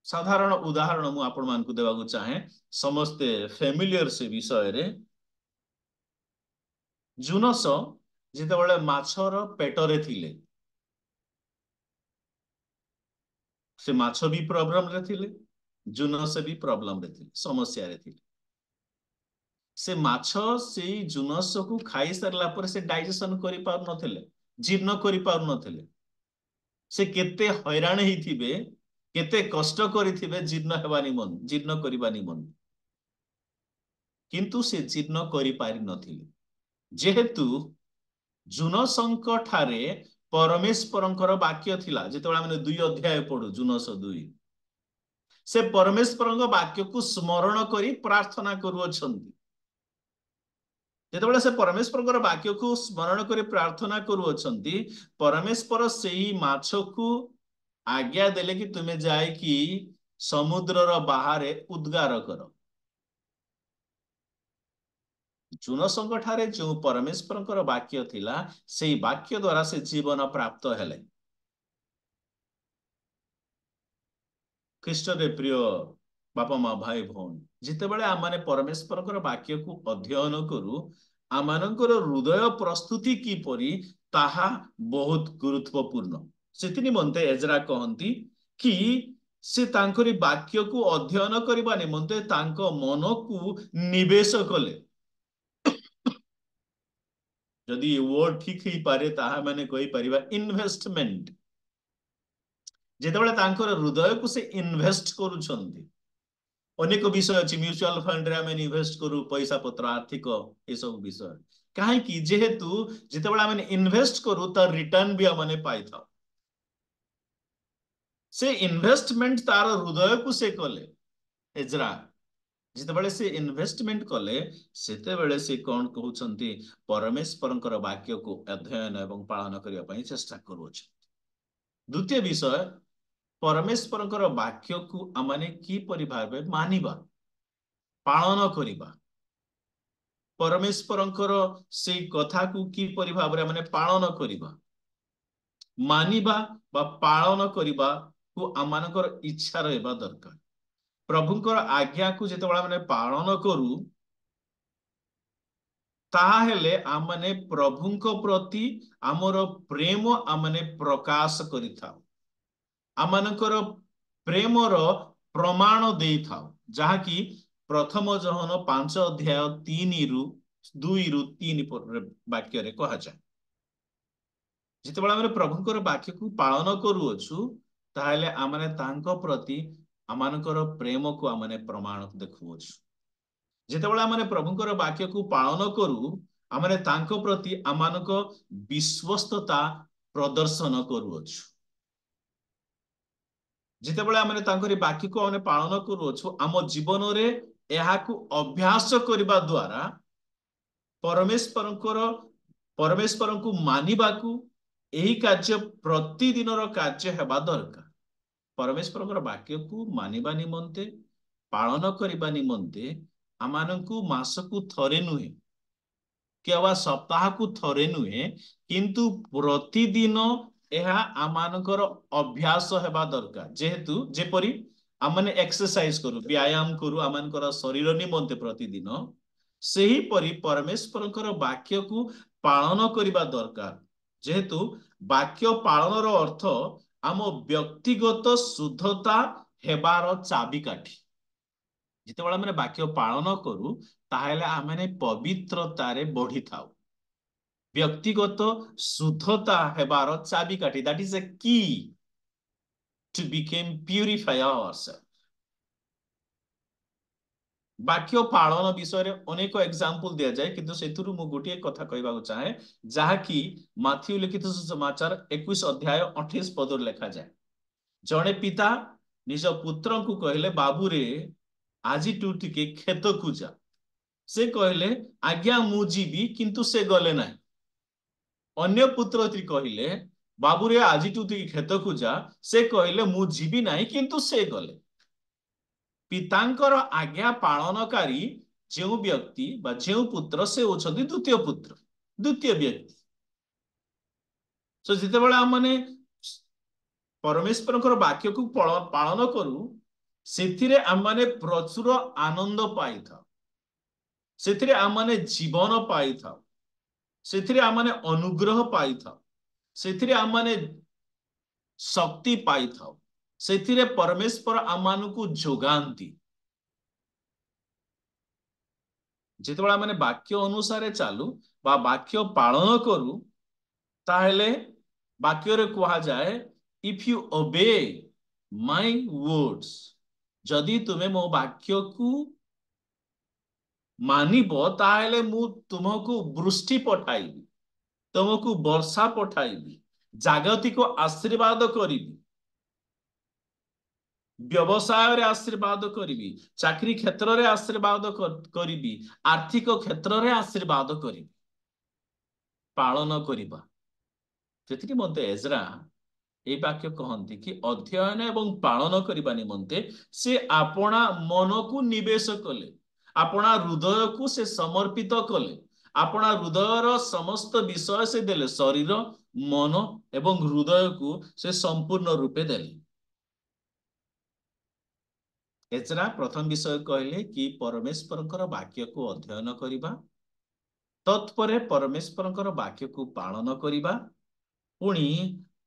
ସାଧାରଣ ଉଦାହରଣ ମୁଁ ଆପଣମାନଙ୍କୁ ଦେବାକୁ ଚାହେଁ, ସମସ୍ତେ ଫ୍ୟାମିଲିୟର ସେ ବିଷୟରେ। ଜୁନସ ଯେତେବେଳେ ମାଛର ପେଟରେ ଥିଲେ, ସେ ମାଛ ବି ପ୍ରୋବ୍ଲେମରେ ଥିଲେ, ଜୁନସ ବି ପ୍ରୋବ୍ଲେମରେ ଥିଲେ, ସମସ୍ୟାରେ ଥିଲେ। ସେ ମାଛ ସେଇ ଜୁନସକୁ ଖାଇସାରିଲା ପରେ ସେ ଡାଇଜେସନ କରିପାରୁନଥିଲେ, ଜୀର୍ଣ୍ଣ କରିପାରୁନଥିଲେ। ସେ କେତେ ହଇରାଣ ହେଇଥିବେ, କେତେ କଷ୍ଟ କରିଥିବେ ଜୀର୍ଣ୍ଣ କରିବା ନିମନ୍ତେ, କିନ୍ତୁ ସେ ଜୀର୍ଣ୍ଣ କରିପାରିନଥିଲେ। ଯେହେତୁ ଜୁନସଙ୍କ ଠାରେ ପରମେଶ୍ୱରଙ୍କର ବାକ୍ୟ ଥିଲା। ଯେତେବେଳେ ଆମେ 2 ଅଧ୍ୟାୟ ପଢୁ ଜୁନସ 2, ସେ ପରମେଶ୍ୱରଙ୍କ ବାକ୍ୟକୁ ସ୍ମରଣ କରି ପ୍ରାର୍ଥନା କରୁଅଛନ୍ତି। ଯେତେବେଳେ ସେ ପରମେଶ୍ୱରଙ୍କର ବାକ୍ୟକୁ ସ୍ମରଣ କରି ପ୍ରାର୍ଥନା କରୁଅଛନ୍ତି, ପରମେଶ୍ୱର ସେହି ମାଛକୁ ଆଜ୍ଞା ଦେଲେ କି ତୁମେ ଯାଇକି ସମୁଦ୍ରର ବାହାରେ ଉଦ୍ଗାର କର। ଜୁନସଙ୍କ ଠାରେ ଯେଉଁ ପରମେଶ୍ୱରଙ୍କର ବାକ୍ୟ ଥିଲା, ସେଇ ବାକ୍ୟ ଦ୍ୱାରା ସେ ଜୀବନ ପ୍ରାପ୍ତ ହେଲେ। ଖ୍ରୀଷ୍ଟରେ ପ୍ରିୟ ବାପା ମା ଭାଇ ଭଉଣୀ, ଯେତେବେଳେ ଆମେ ପରମେଶ୍ୱରଙ୍କର ବାକ୍ୟକୁ ଅଧ୍ୟୟନ କରୁ, ଆମମାନଙ୍କର ହୃଦୟ ପ୍ରସ୍ତୁତି କିପରି ତାହା ବହୁତ ଗୁରୁତ୍ୱପୂର୍ଣ୍ଣ। ସେଥି ନିମନ୍ତେ ଏଜ୍ରା କହନ୍ତି କି ସେ ତାଙ୍କରି ବାକ୍ୟକୁ ଅଧ୍ୟୟନ କରିବା ନିମନ୍ତେ ତାଙ୍କ ମନକୁ ନିବେଶ କଲେ। ଯଦି ୱାର୍ଡ ଠିକ ହେଇପାରେ ତାହା ମାନେ କହିପାରିବା ଇନଭେଷ୍ଟମେଣ୍ଟ। ଯେତେବେଳେ ତାଙ୍କର ହୃଦୟକୁ ସେ ଇନଭେଷ୍ଟ କରୁଛନ୍ତି, ଅନେକ ବିଷୟ ଅଛି, ମ୍ୟୁଚୁଆଲ ଫଣ୍ଡରେ ଆମେ ଇନଭେଷ୍ଟ କରୁ ପଇସା ପତ୍ର, ଆର୍ଥିକ ଏସବୁ ବିଷୟ। କାହିଁକି? ଯେହେତୁ ଯେତେବେଳେ ଆମେ ଇନଭେଷ୍ଟ କରୁ ତାର ରିଟର୍ନ ବି ଆମେ ପାଇଥାଉ। ସେ ଇନଭେଷ୍ଟମେଣ୍ଟ ତାର ହୃଦୟକୁ ସେ କଲେ। ଏଜ୍ରା ଯେତେବେଳେ ସେ ଇନଭେଷ୍ଟମେଣ୍ଟ କଲେ, ସେତେବେଳେ ସେ କଣ କହୁଛନ୍ତି? ପରମେଶ୍ୱରଙ୍କର ବାକ୍ୟକୁ ଅଧ୍ୟୟନ ଏବଂ ପାଳନ କରିବା ପାଇଁ ଚେଷ୍ଟା କରୁଅଛନ୍ତି। ଦ୍ୱିତୀୟ ବିଷୟ, ପରମେଶ୍ୱରଙ୍କର ବାକ୍ୟକୁ ଆମେ କିପରି ଭାବେ ମାନିବା, ପାଳନ କରିବା। ପରମେଶ୍ୱରଙ୍କର ସେଇ କଥାକୁ କିପରି ଭାବରେ ଆମେ ପାଳନ କରିବା, ମାନିବା ବା ପାଳନ କରିବାକୁ ଆମମାନଙ୍କର ଇଚ୍ଛା ରହିବା ଦରକାର। ପ୍ରଭୁଙ୍କର ଆଜ୍ଞାକୁ ଯେତେବେଳେ ଆମେ ପାଳନ କରୁ, ତାହେଲେ ଆମେ ପ୍ରଭୁଙ୍କ ପ୍ରତି ଆମର ପ୍ରେମ ଆମେ ପ୍ରକାଶ କରିଥାଉ, ଆମମାନଙ୍କର ପ୍ରେମର ପ୍ରମାଣ ଦେଇଥାଉ, ଯାହାକି ପ୍ରଥମ ଯୋହନ 5 ଅଧ୍ୟାୟ 2-3 ବାକ୍ୟରେ କୁହାଯାଏ। ଯେତେବେଳେ ଆମେ ପ୍ରଭୁଙ୍କର ବାକ୍ୟକୁ ପାଳନ କରୁଅଛୁ, ତାହେଲେ ଆମେ ତାଙ୍କ ପ୍ରତି ଆମମାନଙ୍କର ପ୍ରେମକୁ ଆମେ ପ୍ରମାଣ ଦେଖୁଅଛୁ। ଯେତେବେଳେ ଆମେ ପ୍ରଭୁଙ୍କର ବାକ୍ୟକୁ ପାଳନ କରୁ ଆମେ ତାଙ୍କ ପ୍ରତି ଆମମାନଙ୍କ ବିଶ୍ୱସ୍ତତା ପ୍ରଦର୍ଶନ କରୁଅଛୁ। ଯେତେବେଳେ ଆମେ ତାଙ୍କରି ବାକ୍ୟକୁ ଆମେ ପାଳନ କରୁଅଛୁ ଆମ ଜୀବନରେ ଏହାକୁ ଅଭ୍ୟାସ କରିବା ଦ୍ୱାରା ପରମେଶ୍ୱରଙ୍କୁ ମାନିବାକୁ ଏହି କାର୍ଯ୍ୟ ପ୍ରତିଦିନର କାର୍ଯ୍ୟ ହେବା ଦରକାର। ପରମେଶ୍ୱରଙ୍କର ବାକ୍ୟକୁ ମାନିବା ନିମନ୍ତେ ପାଳନ କରିବା ନିମନ୍ତେ ଆମମାନଙ୍କୁ ମାସକୁ ଥରେ ନୁହେଁ କେବଳ ସପ୍ତାହକୁ ଥରେ ନୁହେଁ କିନ୍ତୁ ପ୍ରତିଦିନ ଏହା ଆମମାନଙ୍କର ଅଭ୍ୟାସ ହେବା ଦରକାର। ଯେହେତୁ ଯେପରି ଆମେ ଏକ୍ସରସାଇଜ କରୁ ବ୍ୟାୟାମ କରୁ ଆମମାନଙ୍କର ଶରୀର ନିମନ୍ତେ ପ୍ରତିଦିନ ସେହିପରି ପରମେଶ୍ୱରଙ୍କର ବାକ୍ୟକୁ ପାଳନ କରିବା ଦରକାର। ଯେହେତୁ ବାକ୍ୟ ପାଳନର ଅର୍ଥ ଆମ ବ୍ୟକ୍ତିଗତ ଶୁଦ୍ଧତା ହେବାର ଚାବିକାଠି। ଯେତେବେଳେ ଆମେ ବାକ୍ୟ ପାଳନ କରୁ ତାହେଲେ ଆମେ ପବିତ୍ରତାରେ ବଢିଥାଉ। ବ୍ୟକ୍ତିଗତ ଶୁଦ୍ଧତା ହେବାର ଚାବିକାଠି, that is a key to become purify ourselves। ବାକ୍ୟ ପାଳନ ବିଷୟରେ ଅନେକ ଏକ୍ସାମ୍ପଲ ଦିଆଯାଏ କିନ୍ତୁ ସେଥିରୁ ମୁଁ ଗୋଟିଏ କଥା କହିବାକୁ ଚାହେଁ ଯାହାକି ମାଥ୍ୟୁ ଲିଖିତ ସୁସମାଚାର 21 ଅଧ୍ୟାୟ 28 ପଦରେ ଲେଖାଯାଏ। ଜଣେ ପିତା ନିଜ ପୁତ୍ରଙ୍କୁ କହିଲେ ବାବୁରେ ଆଜି ତୁ ଟିକେ କ୍ଷେତକୁ ଯା। ସେ କହିଲେ ଆଜ୍ଞା ମୁଁ ଯିବି କିନ୍ତୁ ସେ ଗଲେ ନାହିଁ। ଅନ୍ୟ ପୁତ୍ରଟି କହିଲେ ବାବୁରେ ଆଜି ତୁ ଟିକେ କ୍ଷେତକୁ ଯା। ସେ କହିଲେ ମୁଁ ଯିବି ନାହିଁ କିନ୍ତୁ ସେ ଗଲେ। ପିତାଙ୍କର ଆଜ୍ଞା ପାଳନକାରୀ ଯେଉଁ ବ୍ୟକ୍ତି ବା ଯେଉଁ ପୁତ୍ର ସେ ହେଉଛନ୍ତି ଦ୍ୱିତୀୟ ପୁତ୍ର, ଦ୍ୱିତୀୟ ବ୍ୟକ୍ତି। ଯେତେବେଳେ ଆମେ ପରମେଶ୍ୱରଙ୍କର ବାକ୍ୟକୁ ପାଳନ କରୁ ସେଥିରେ ଆମେ ପ୍ରଚୁର ଆନନ୍ଦ ପାଇଥାଉ, ସେଥିରେ ଆମେ ଜୀବନ ପାଇଥାଉ, ସେଥିରେ ଆମେ ଅନୁଗ୍ରହ ପାଇଥାଉ, ସେଥିରେ ଆମେ ଶକ୍ତି ପାଇଥାଉ, ସେଥିରେ ପରମେଶ୍ୱର ଆମମାନଙ୍କୁ ଯୋଗାନ୍ତି। ଯେତେବେଳେ ଆମେ ବାକ୍ୟ ଅନୁସାରେ ଚାଲୁ ବା ବାକ୍ୟ ପାଳନ କରୁ ତାହେଲେ ବାକ୍ୟରେ କୁହାଯାଏ if you obey my words, ଯଦି ତୁମେ ମୋ ବାକ୍ୟକୁ ମାନିବ ତାହେଲେ ମୁଁ ତୁମକୁ ବୃଷ୍ଟି ପଠାଇବି, ତୁମକୁ ବର୍ଷା ପଠାଇବି, ଜାଗତିକ ଆଶୀର୍ବାଦ କରିବି, ବ୍ୟବସାୟରେ ଆଶୀର୍ବାଦ କରିବି, ଚାକିରି କ୍ଷେତ୍ରରେ ଆଶୀର୍ବାଦ କରିବି, ଆର୍ଥିକ କ୍ଷେତ୍ରରେ ଆଶୀର୍ବାଦ କରିବି। ପାଳନ କରିବା ସେଥିରେ ମଧ୍ୟ ଏଜ୍ରା এই ବାକ୍ୟ କହନ୍ତି କି ଅଧ୍ୟୟନ ଏବଂ ପାଳନ କରିବା ନିମନ୍ତେ ସେ ଆପଣା ମନକୁ ନିବେଶ କଲେ, ଆପଣା ହୃଦୟକୁ ସେ ସମର୍ପିତ କଲେ, ଆପଣା ହୃଦୟର ସମସ୍ତ ବିଷୟ ସେ ଦେଲେ, ଶରୀର ମନ ଏବଂ ହୃଦୟକୁ ସେ ସମ୍ପୂର୍ଣ୍ଣ ରୂପେ ଦେଲେ। ଏଜ୍ରା ପ୍ରଥମ ବିଷୟ କହିଲେ କି ପରମେଶ୍ୱରଙ୍କର ବାକ୍ୟକୁ ଅଧ୍ୟୟନ କରିବା, ତତ୍ପରେ ପରମେଶ୍ୱରଙ୍କର ବାକ୍ୟକୁ ପାଳନ କରିବା, ପୁଣି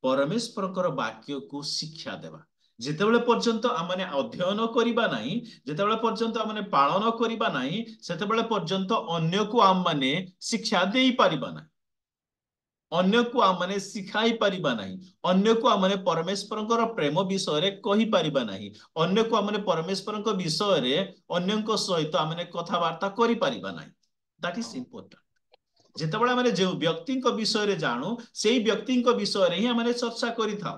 ପରମେଶ୍ୱରଙ୍କର ବାକ୍ୟକୁ ଶିକ୍ଷା ଦେବା। ଯେତେବେଳେ ପର୍ଯ୍ୟନ୍ତ ଆମେ ଅଧ୍ୟୟନ କରିବା ନାହିଁ, ଯେତେବେଳେ ପର୍ଯ୍ୟନ୍ତ ଆମେ ପାଳନ କରିବା ନାହିଁ, ସେତେବେଳେ ପର୍ଯ୍ୟନ୍ତ ଅନ୍ୟକୁ ଆମେ ଶିକ୍ଷା ଦେଇପାରିବା ନାହିଁ, ଅନ୍ୟକୁ ଆମେ ଶିଖାଇ ପାରିବା ନାହିଁ, ଅନ୍ୟକୁ ଆମେ ପରମେଶ୍ୱରଙ୍କର ପ୍ରେମ ବିଷୟରେ କହିପାରିବା ନାହିଁ, ଅନ୍ୟକୁ ଆମେ ପରମେଶ୍ୱରଙ୍କ ବିଷୟରେ ଅନ୍ୟଙ୍କ ସହିତ ଆମେ କଥାବାର୍ତ୍ତା କରିପାରିବା ନାହିଁ। That is important। ଯେତେବେଳେ ଆମେ ଯେଉଁ ବ୍ୟକ୍ତିଙ୍କ ବିଷୟରେ ଜାଣୁ ସେଇ ବ୍ୟକ୍ତିଙ୍କ ବିଷୟରେ ହିଁ ଆମେ ଚର୍ଚ୍ଚା କରିଥାଉ।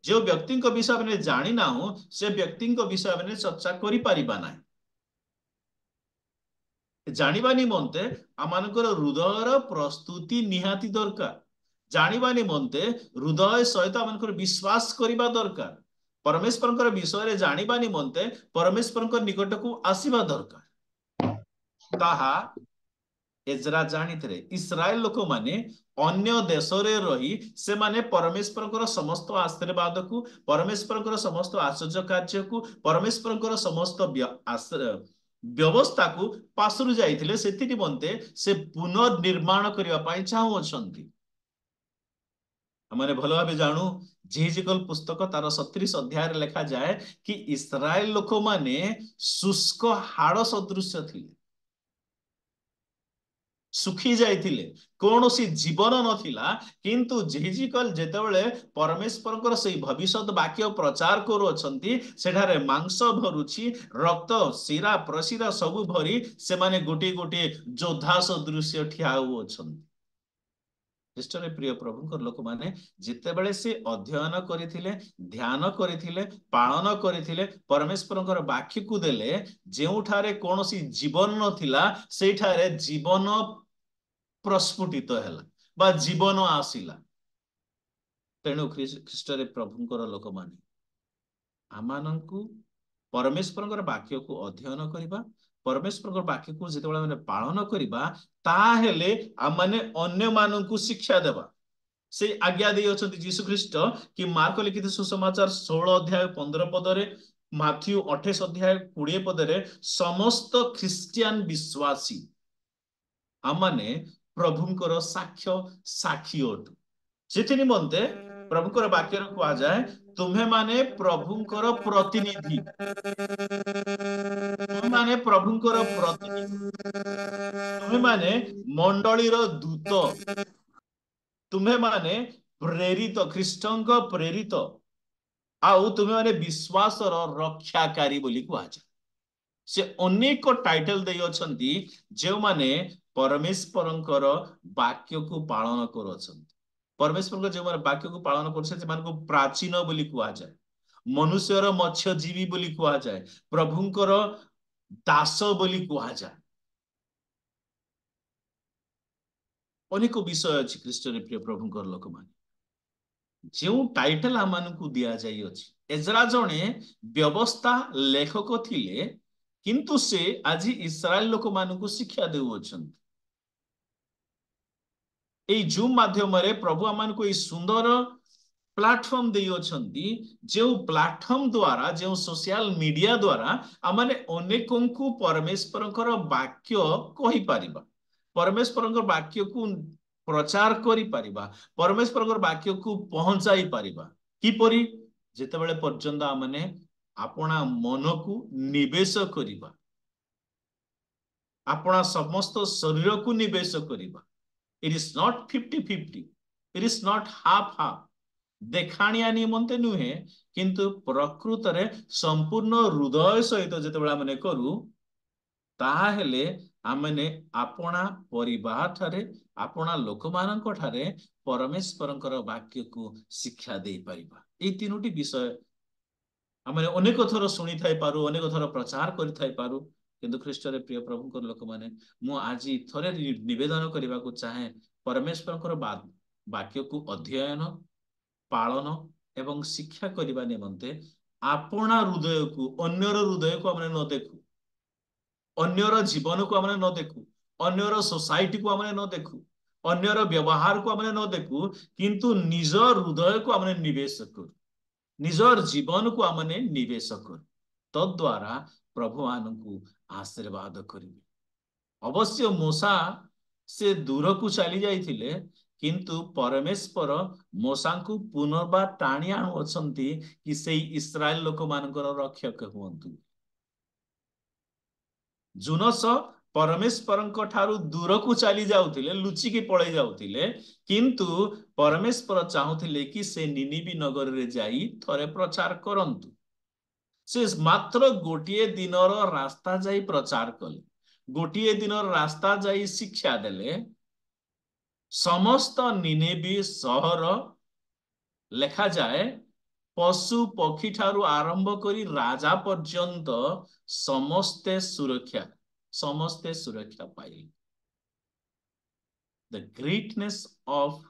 ଯେଉଁ ବ୍ୟକ୍ତିଙ୍କ ବିଷୟ ଆମେ ଜାଣି ନାହୁଁ ସେ ବ୍ୟକ୍ତିଙ୍କ ବିଷୟ ଆମେ ଚର୍ଚ୍ଚା କରିପାରିବା ନାହିଁ। ଜାଣିବା ନିମନ୍ତେ ଆମମାନଙ୍କର ହୃଦୟର ପ୍ରସ୍ତୁତି ନିହାତି ଦରକାର। ଜାଣିବା ନିମନ୍ତେ ହୃଦୟ ସହିତ ଆମମାନଙ୍କର ବିଶ୍ୱାସ କରିବା ଦରକାର। ପରମେଶ୍ୱରଙ୍କର ବିଷୟରେ ଜାଣିବା ନିମନ୍ତେ ପରମେଶ୍ୱରଙ୍କ ନିକଟକୁ ଆସିବା ଦରକାର। ତାହା ଏଜ୍ରା ଜାଣିଥିଲେ। ଇସ୍ରାଏଲ ଲୋକମାନେ ଅନ୍ୟ ଦେଶରେ ରହି ସେମାନେ ପରମେଶ୍ୱରଙ୍କର ସମସ୍ତ ଆଶୀର୍ବାଦକୁ, ପରମେଶ୍ୱରଙ୍କର ସମସ୍ତ ଆଶ୍ଚର୍ଯ୍ୟ କାର୍ଯ୍ୟକୁ, ପରମେଶ୍ୱରଙ୍କର ସମସ୍ତ ବ୍ୟବସ୍ଥାକୁ ପାଶରୁ ଯାଇଥିଲେ। ସେଥି ନିମନ୍ତେ ସେ ପୁନର୍ନିର୍ମାଣ କରିବା ପାଇଁ ଚାହୁଁଅଛନ୍ତି। ଆମେ ଭଲ ଭାବେ ଜାଣୁ ଯେହେଜିକେଲ ପୁସ୍ତକ ତାର 37 ଅଧ୍ୟାୟରେ ଲେଖାଯାଏ କି ଇସ୍ରାଏଲ ଲୋକମାନେ ଶୁଷ୍କ ହାଡ଼ ସଦୃଶ୍ୟ ଥିଲେ। सुखी जाइथिले कोनोसी जीवन नथिला किंतु जेहिजिकल जेतेबेले परमेश्वरकर सेही भविष्यत वाक्य प्रचार करू अछंती सेठारे मांस भरुची रक्त शिरा प्रशिरा सबु भरी से माने गोटे गोटे योद्धा सदृश ठिया हो अछंती ख्रीष्टरे प्रिय प्रभुकर लोक माने जितेबेले से अध्ययन करिथिले ध्यान करिथिले पालन करिथिले परमेश्वरकर वाक्य को देले जेउठारे कोनोसी जीवन नथिला सेठारे जीवन प्रस्फुटित हैला बा जीवन आसिला तेणु ख्रीष्टरे प्रभुकर लोक माने आमानंकु परमेश्वरकर वाक्य को अध्ययन करिबा परमेश्वरकर वाक्य को जेतेबेले माने पालन करिबा ताहेले आमाने अन्य मानंकु शिक्षा देबा से आज्ञा दे अछंती यीशु ख्रीष्ट कि मार्क लिखित सुसमाचार 16 अध्याय 15 पदरे माथ्यू 28 अध्याय 20 पदरे समस्त ख्रिस्टियन विश्वासी आमाने प्रभुंकर साक्ष्य साक्षी अटु सेति निमंते प्रभुकर वाक्य कुआ जाए तुम्हें माने प्रभुंकर प्रतिनिधि तुम्हें माने प्रभुंकर प्रतिनिधि तुम्हें माने मंडलीर दूत तुम्हें माने प्रेरित ख्रीष्टंक प्रेरित आउ तुम्हें माने विश्वासर रक्षाकारी बोली कुआ जाए से अनेक टाइटल दे अछंती जे माने परमेश्वरंकर वाक्य को पालन कर अछंती परमेश्वर जो माने वाक्य को पालन कर से मान को प्राचीन बोली कुआ जाए मनुष्यर मत्स्यजीवी बोली कुआ जाए प्रभुंकर दास बोली कुआ जाए अनेक विषय अछि ख्रीष्टरे प्रिय प्रभुंकर लोक माने जो टाइटल आमानकु दिया जाई अछि एजरा जणे व्यवस्था लेखक थिले किंतु से आज इस्राएल लोक मानकु शिक्षा देउ अछंती ए जूम माध्यम रे प्रभु आमानकु ए सुंदर प्लेटफॉर्म दे अछंती जो प्लेटफॉर्म द्वारा जो सोशल मीडिया द्वारा आमाने अनेकंकु परमेश्वरकर वाक्य कहि परिबा परमेश्वरकर वाक्य को प्रचार करि परिबा परमेश्वरकर वाक्य को पहुंचाई परिबा किपरि जेतेबेले पर्यंत आमाने अपना मन को निवेश करिबा अपना समस्त शरीर को निवेश करिबा it is not 50-50 it is not half देखाणिया निमंते नुहे किंतु प्रकृत रे संपूर्ण हृदय सहित जेतेबेले आमाने करू ताहेले आमने अपना परिवार ठारे अपना लोक मानक ठारे परमेश्वरंकर वाक्य को शिक्षा दे परिबा ए तीनोटी विषय आमने अनेक थर सुनी थाई पारू अनेक थर प्रचार करि थाई पारू किंतु ख्रीष्टरे प्रिय प्रभुकर लोक माने मु आज थरे निवेदन करबा को चाहे परमेश्वरंकर वाक्य को अध्ययन पालन एवं शिक्षा करबा निमंते अपना हृदय को अन्यर हृदय को हमने न देखू अन्यर जीवन को हमने न देखू अन्यर सोसाइटी को हमने न देखू अन्यर व्यवहार को हमने न देखू किंतु निज हृदय को हमने निवेश करू निजर जीवन को हमने निवेश करू तद्वारा प्रभु मानकु आशीर्वाद करिवे अवश्य मूसा से दूर को चली जाइथिले किंतु परमेश्वर मूसा को पुनर्बार टाणी आनु अछंती कि सेई इस्राएल लोक मानकर रक्षक हुअन्तु जुनस परमेश्वरंक ठारू दूर को चली जाउथिले लुचि की पळे जाउथिले किंतु परमेश्वर चाहुथिले कि से निनिबी नगर रे जाई थरे प्रचार करंतु से मात्र गोटिए दिनर रास्ता जाई प्रचार कले गोटिए दिनर रास्ता जाई शिक्षा देले समस्त निनिबी सहर लेखा जाए पशु पक्षी ठारू आरंभ करी राजा पर्यंत समस्ते सुरक्षा पाइले the greatness of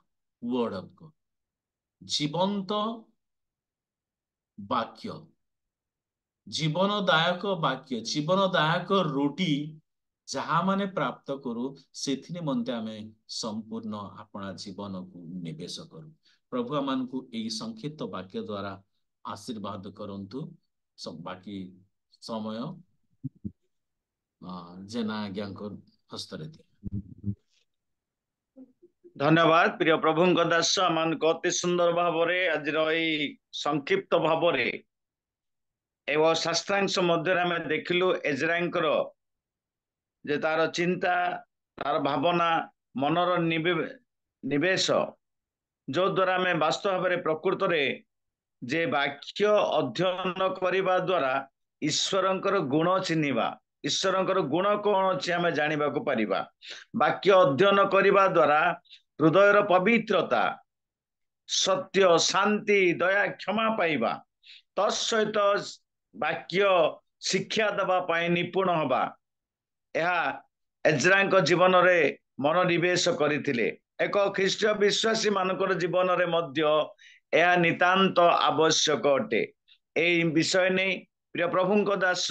word of God जीवंत वाक्य जीवनदायक वाक्य जीवनदायक रोटी जहा माने प्राप्त करू सेथि निमंते आमे संपूर्ण अपना जीवन को निवेश करू प्रभु आमानकु एई संक्षिप्त वाक्य द्वारा आशीर्वाद करंतु सब बाकी समय जेना आज्ञाको हस्तरे दिए धन्यवाद प्रिय प्रभुଙ୍କ दास आमानकु अति सुंदर भावरे आज रही संक्षिप्त भावरे एवं शास्त्रांश मध्य आम देखिलु एजरांकर जे तार चिंता तार भावना मनर निवेश जो द्वारा आम वास्तव भाव में प्रकृत में जे वाक्य अध्ययन करने द्वारा ईश्वरंकर गुण चिन्हवा ईश्वरंकर गुण कौन अच्छे आम जानवा को पारिबा वाक्य अध्ययन करने द्वारा हृदयर पवित्रता सत्य शांति दया क्षमा पाइबा तत्सहित वाक्य शिक्षा दबा निपुण हवा एज्रा जीवन में मनोनिवेश करथिले एक ख्रीष्ट विश्वासी मानकर जीवन में नितांत आवश्यक अटे ए विषय नहीं प्रिय प्रभु दास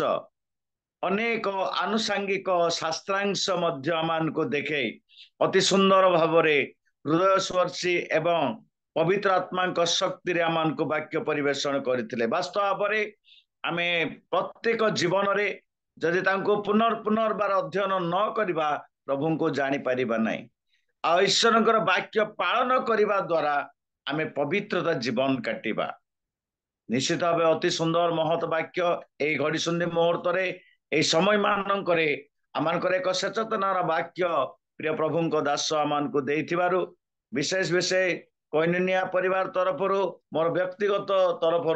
अनेक आनुषांगिक शास्त्रांश मान को देखे अति सुंदर भाव हृदय स्पर्शी एवं पवित्र आत्मा शक्ति रे आमान को वाक्य परिवेषण करथिले वास्तव भाव आम प्रत्येक जीवन में जदि पुनर्बार अध्ययन न करवा प्रभु को जानी पारिबा नहीं आ ईश्वरंकर वाक्य पालन करने द्वारा आम पवित्रता जीवन काटिबा निश्चित भाव अति सुंदर महत वाक्य ए घड़ी सुंदर मुहूर्त ए समय मानकर आमानकर एक सचेतनार वाक्य प्रिय प्रभु दास आमान को देथिबारु विशेष विषय कोइनिया परिवार तरफ मोर व्यक्तिगत तरफ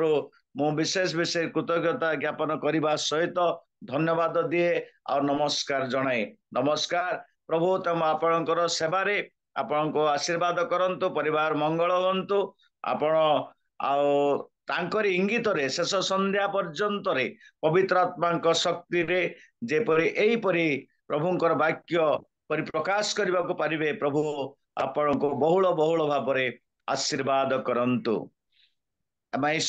मु विशेष विशेष कृतज्ञता ज्ञापन करने सहित धन्यवाद दिए और नमस्कार जनाए नमस्कार प्रभु तम आपणकर सेवारे आपण को आशीर्वाद करंतु परिवार मंगल हंतु आपण तांकर इंगित रे शेष संध्या पर्यंत रे पवित्र आत्मा शक्ति रे जेपरि एहीपरि प्रभुंकर वाक्य परिप्रकाश करबा को पारिबे प्रभु आपण को बहुल बहुल भाव रे आशीर्वाद करंतु समय